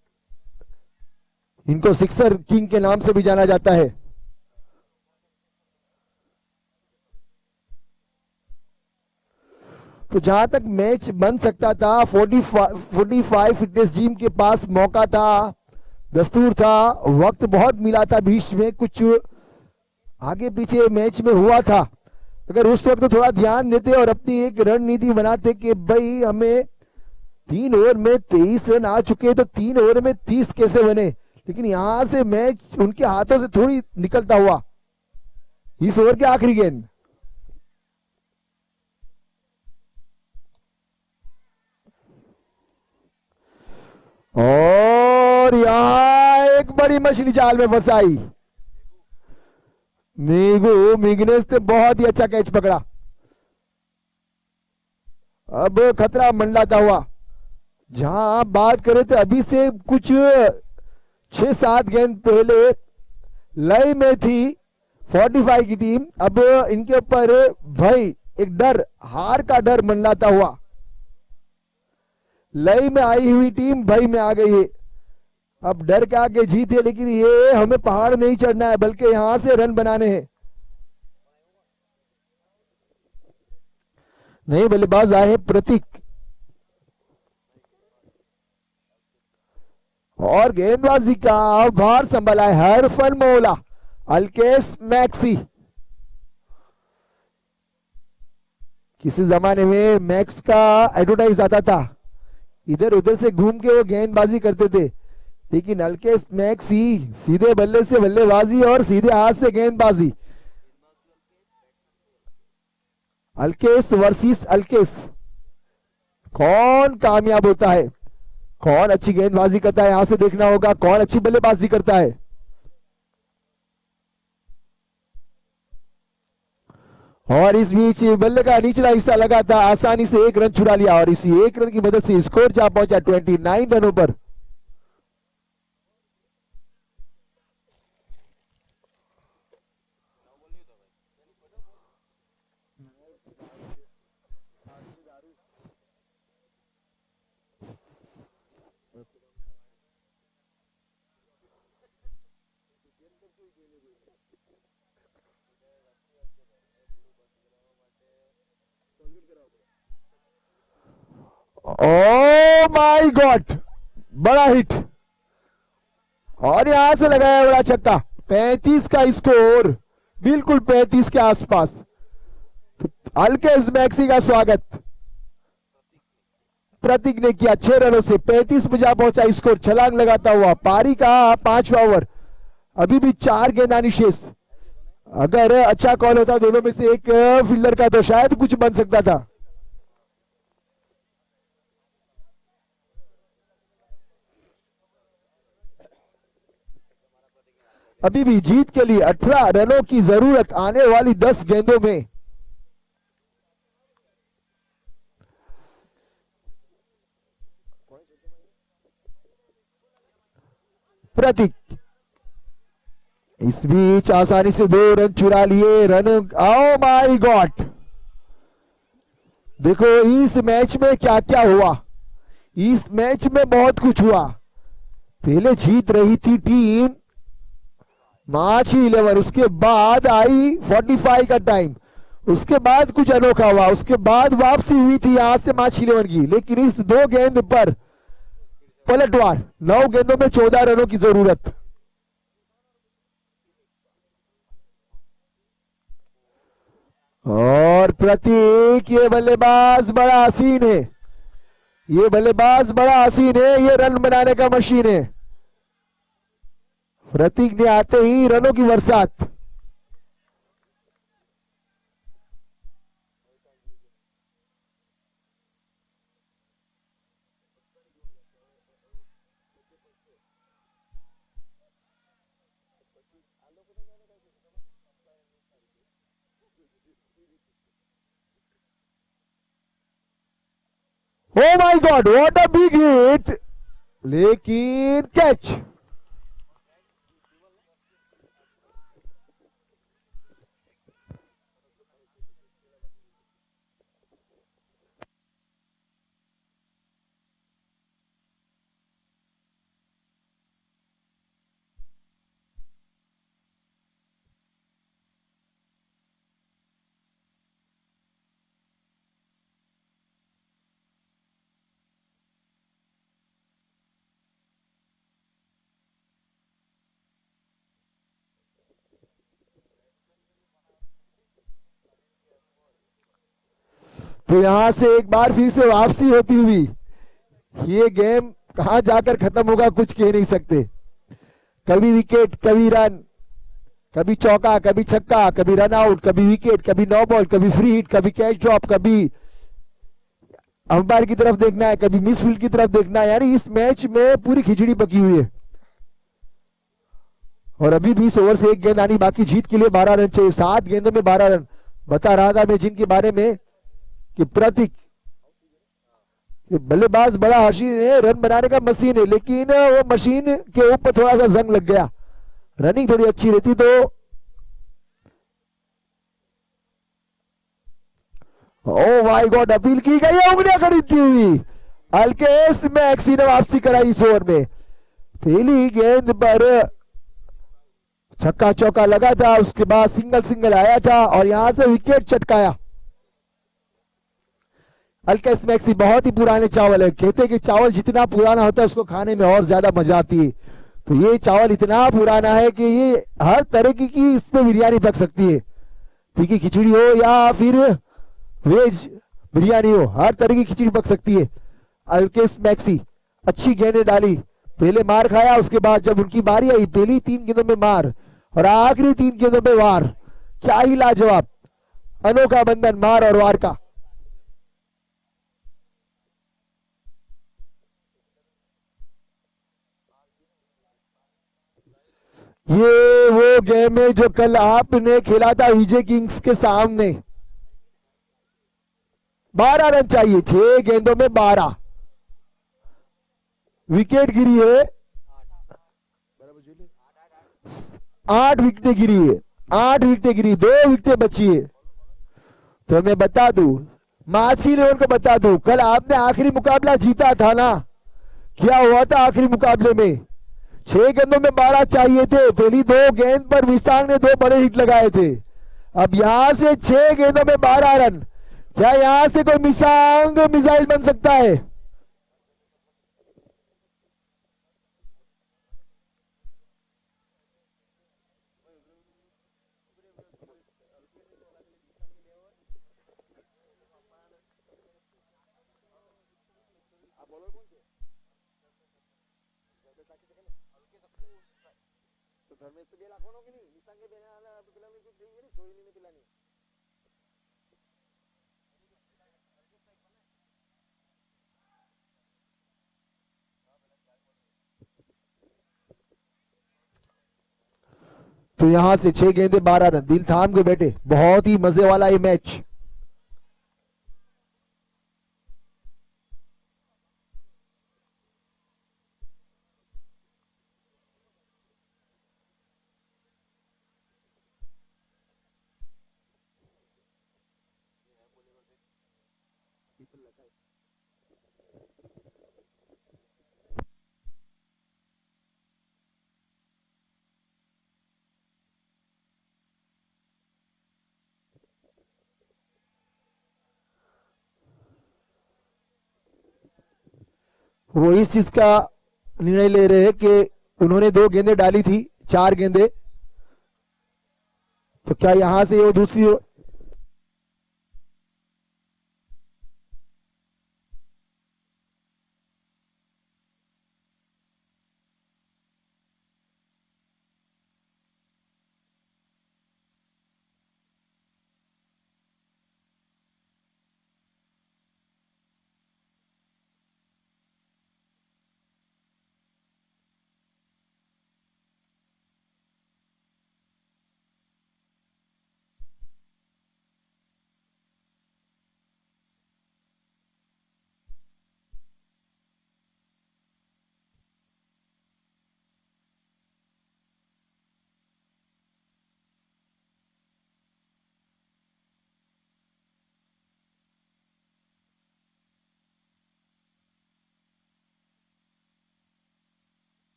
इनको सिक्सर किंग के नाम से भी जाना जाता है। तो जहां तक मैच बन सकता था, 45 फिटनेस जिम के पास मौका था, दस्तूर था, वक्त बहुत मिला था, बीच में कुछ आगे पीछे मैच में हुआ था, अगर उस वक्त तो थोड़ा ध्यान देते और अपनी एक रणनीति बनाते कि भाई हमें 3 ओवर में 23 रन आ चुके तो 3 ओवर में 30 कैसे बने, लेकिन यहां से मैच उनके हाथों से थोड़ी निकलता हुआ इस ओवर के आखिरी गेंद। और यहां एक बड़ी मछली जाल में फंसाई। मिगनेस ने बहुत ही अच्छा कैच पकड़ा। अब खतरा मंडलाता हुआ। जहां आप बात कर रहे थे अभी से कुछ 6-7 गेंद पहले लय में थी 45 की टीम, अब इनके ऊपर भय, एक डर, हार का डर मंडलाता हुआ। लय में आई हुई टीम भय में आ गई है। अब डर के आगे जीत है, लेकिन ये हमें पहाड़ नहीं चढ़ना है बल्कि यहां से रन बनाने हैं। नए बल्लेबाज आए हैं प्रतीक, और गेंदबाजी का भार संभाला है हरफन मोला, अल्केश मैक्सी। किसी जमाने में मैक्स का एडवर्टाइज आता था, इधर उधर से घूम के वो गेंदबाजी करते थे, लेकिन अल्केश मैक्सी सीधे बल्ले से बल्लेबाजी और सीधे हाथ से गेंदबाजी। अल्केश वर्सेस अल्केश, कौन कामयाब होता है, कौन अच्छी गेंदबाजी करता है, यहां से देखना होगा कौन अच्छी बल्लेबाजी करता है। और इस बीच बल्ले का निचला हिस्सा लगा था, आसानी से एक रन चुरा लिया और इसी एक रन की मदद से स्कोर जा पहुंचा 29 रनों पर। ओ माय गॉड, बड़ा हिट, और यहां से लगाया बड़ा छक्का। 35 का स्कोर, बिल्कुल 35 के आसपास। अल्केश मैक्सी का स्वागत प्रतीक ने किया 6 रनों से 35 पे जा पहुंचा स्कोर, छलांग लगाता हुआ। पारी का 5वां ओवर, अभी भी 4 गेंदानी शेष। अगर अच्छा कॉल होता दोनों में से एक फील्डर का तो शायद कुछ बन सकता था। अभी भी जीत के लिए 18 रनों की जरूरत आने वाली 10 गेंदों में। प्रतीक इस बीच आसानी से 2 रन चुरा लिए। रन, ओ माय गॉड, देखो इस मैच में क्या क्या हुआ। इस मैच में बहुत कुछ हुआ। पहले जीत रही थी टीम मार्च 11, उसके बाद आई 45 का टाइम, उसके बाद कुछ अनोखा हुआ, उसके बाद वापसी हुई थी यहां से मार्च 11 की, लेकिन इस 2 गेंद पर पलटवार। 9 गेंदों में 14 रनों की जरूरत। और प्रतीक, ये बल्लेबाज बड़ा हसीन है, ये बल्लेबाज बड़ा हसीन है, ये रन बनाने का मशीन है। प्रतीक ने आते ही रनों की बरसात। Oh my God, what a big hit, लेकिन कैच। तो यहां से एक बार फिर से वापसी होती हुई, ये गेम कहां जाकर खत्म होगा कुछ कह नहीं सकते। कभी विकेट, कभी रन, कभी चौका, कभी छक्का, कभी रन आउट, कभी विकेट, कभी नो बॉल, कभी फ्री हिट, कभी कैच ड्रॉप, कभी अंपायर की तरफ देखना है, कभी मिस फील्ड की तरफ देखना है। यानी इस मैच में पूरी खिचड़ी पकी हुई है। और अभी 20 ओवर से एक गेंद आनी बाकी, जीत के लिए 12 रन चाहिए। 7 गेंदों में 12 रन। बता रहा था मैं जिनके बारे में कि प्रतीक बल्लेबाज बड़ा हसीन है, रन बनाने का मशीन है, लेकिन वो मशीन के ऊपर थोड़ा सा जंग लग गया। रनिंग थोड़ी अच्छी रहती तो। ओ माय गॉड, अपील की गई है, उंगलियां खरीदती हुई अल्केश मैक्सी ने वापसी कराई इस ओवर में। पहली गेंद पर छक्का चौका लगा था, उसके बाद सिंगल सिंगल आया था और यहां से विकेट चटकाया। अल्केश मैक्सी बहुत ही पुराने चावल है। कहते हैं कि चावल जितना पुराना होता है उसको खाने में और ज्यादा मजा आती है। तो ये चावल इतना पुराना है कि ये हर तरह की इस पे बिरयानी पक सकती है। तीखी खिचड़ी हो या फिर वेज बिरयानी हो, हर तरह की खिचड़ी पक सकती है। अल्केश मैक्सी अच्छी गेंदें डाली, पहले मार खाया, उसके बाद जब उनकी बारी आई पहली 3 गेंदों में मार और आखिरी 3 गेंदों में वार। क्या ही लाजवाब अनोखा बंधन मार और वार का। ये वो गेम है जो कल आपने खेला था विजय किंग्स के सामने। 12 रन चाहिए, 6 गेंदों में 12। विकेट गिरी है 8 विकेटें गिरी है, 8 विकेटें गिरी, 2 विकेटें बची है। तो मैं बता दूं, माछी ने उनको बता दूं, कल आपने आखिरी मुकाबला जीता था ना। क्या हुआ था आखिरी मुकाबले में? 6 गेंदों में 12 चाहिए थे। पहली 2 गेंद पर मिस्तांग ने 2 बड़े हिट लगाए थे। अब यहां से 6 गेंदों में 12 रन। क्या यहां से कोई मिसांग मिसाइल बन सकता है? तो यहां से 6 गेंदे 12 रन। दिल थाम के बैठे, बहुत ही मजे वाला ये मैच। वो इस चीज का निर्णय ले रहे हैं कि उन्होंने 2 गेंदें डाली थी, 4 गेंदें, तो क्या यहां से वो दूसरी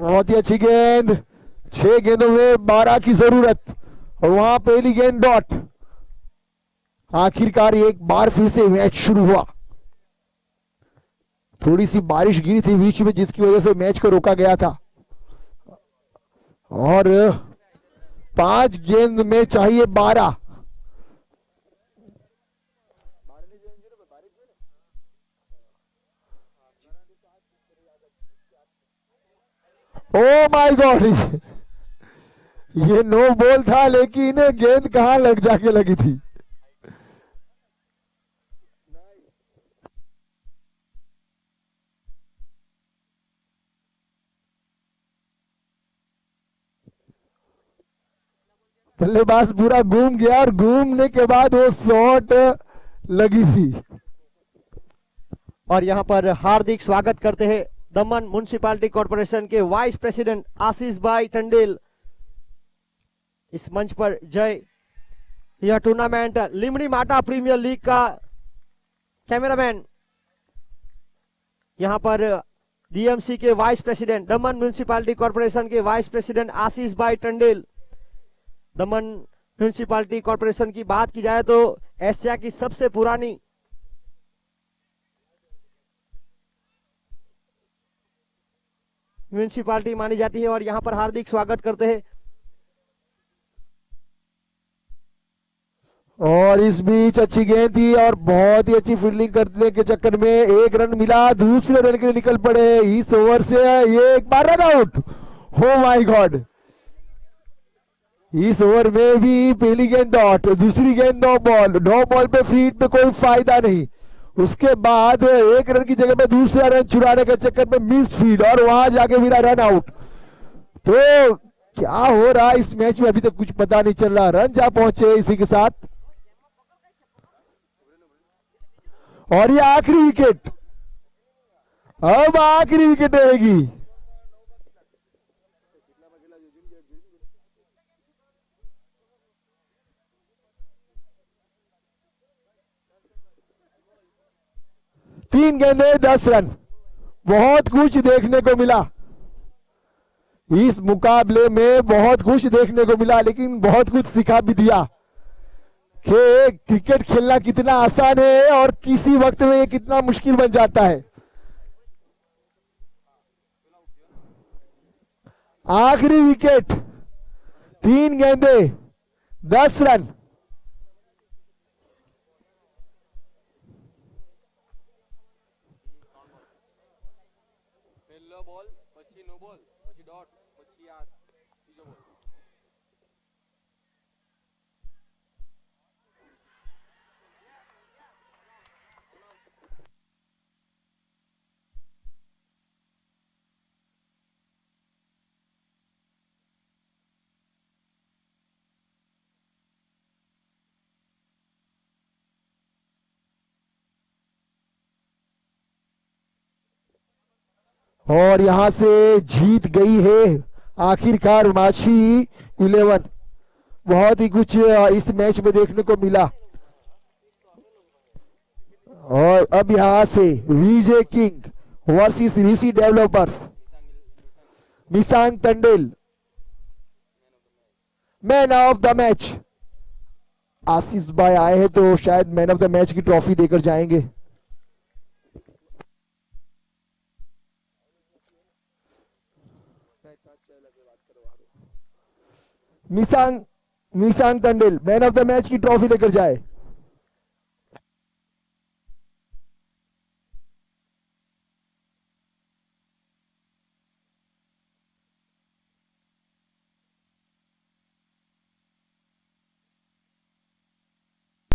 बहुत ही अच्छी गेंद, 6 गेंदों में 12 की जरूरत और वहां पहली गेंद डॉट। आखिरकार एक बार फिर से मैच शुरू हुआ। थोड़ी सी बारिश गिरी थी बीच में जिसकी वजह से मैच को रोका गया था और 5 गेंद में चाहिए 12। ओ माय गॉड, ये नो बॉल था लेकिन गेंद कहां लग जाके लगी थी। बल्लेबाज पूरा घूम गया और घूमने के बाद वो शॉट लगी थी। और यहाँ पर हार्दिक स्वागत करते हैं दमन म्युनिसिपैलिटी कॉर्पोरेशन के वाइस प्रेसिडेंट आशीष भाई टंडेल। इस मंच पर जय। यह टूर्नामेंट लिमड़ी माटा प्रीमियर लीग का कैमरामैन यहाँ पर डीएमसी के वाइस प्रेसिडेंट, दमन म्युनिसिपैलिटी कॉर्पोरेशन के वाइस प्रेसिडेंट आशीष भाई टंडेल। दमन म्युनिसिपैलिटी कॉर्पोरेशन की बात की जाए तो एशिया की सबसे पुरानी म्युनिसिपैलिटी मानी जाती है और यहां पर हार्दिक स्वागत करते हैं। और इस बीच अच्छी गेंद थी और बहुत ही अच्छी फील्डिंग करने के चक्कर में 1 रन मिला, दूसरे रन के लिए निकल पड़े इस ओवर से। ये एक बार रन आउट। हो माय गॉड, इस ओवर में भी पहली गेंद डॉट, दूसरी गेंद नो बॉल पे फ्री हिट पे कोई फायदा नहीं। उसके बाद 1 रन की जगह पे दूसरा रन चुराने के चक्कर में मिस फील्ड और वहां जाके मिला रन आउट। तो क्या हो रहा है इस मैच में अभी तक कुछ पता नहीं चल रहा। रन जा पहुंचे इसी के साथ और ये आखिरी विकेट, अब आखिरी विकेट रहेगी। तीन गेंदे 10 रन। बहुत कुछ देखने को मिला इस मुकाबले में, बहुत कुछ देखने को मिला लेकिन बहुत कुछ सिखा भी दिया कि क्रिकेट खेलना कितना आसान है और किसी वक्त में ये कितना मुश्किल बन जाता है। आखिरी विकेट, 3 गेंदे 10 रन। और यहां से जीत गई है आखिरकार माछी 11। बहुत ही कुछ इस मैच में देखने को मिला। और अब यहां से Vijay king versus Rishi developers, Misang Tandel man of the match. Ashish भाई आए हैं तो शायद मैन ऑफ द मैच की ट्रॉफी देकर जाएंगे। Misang Tandel man of the match की ट्रॉफी लेकर जाए।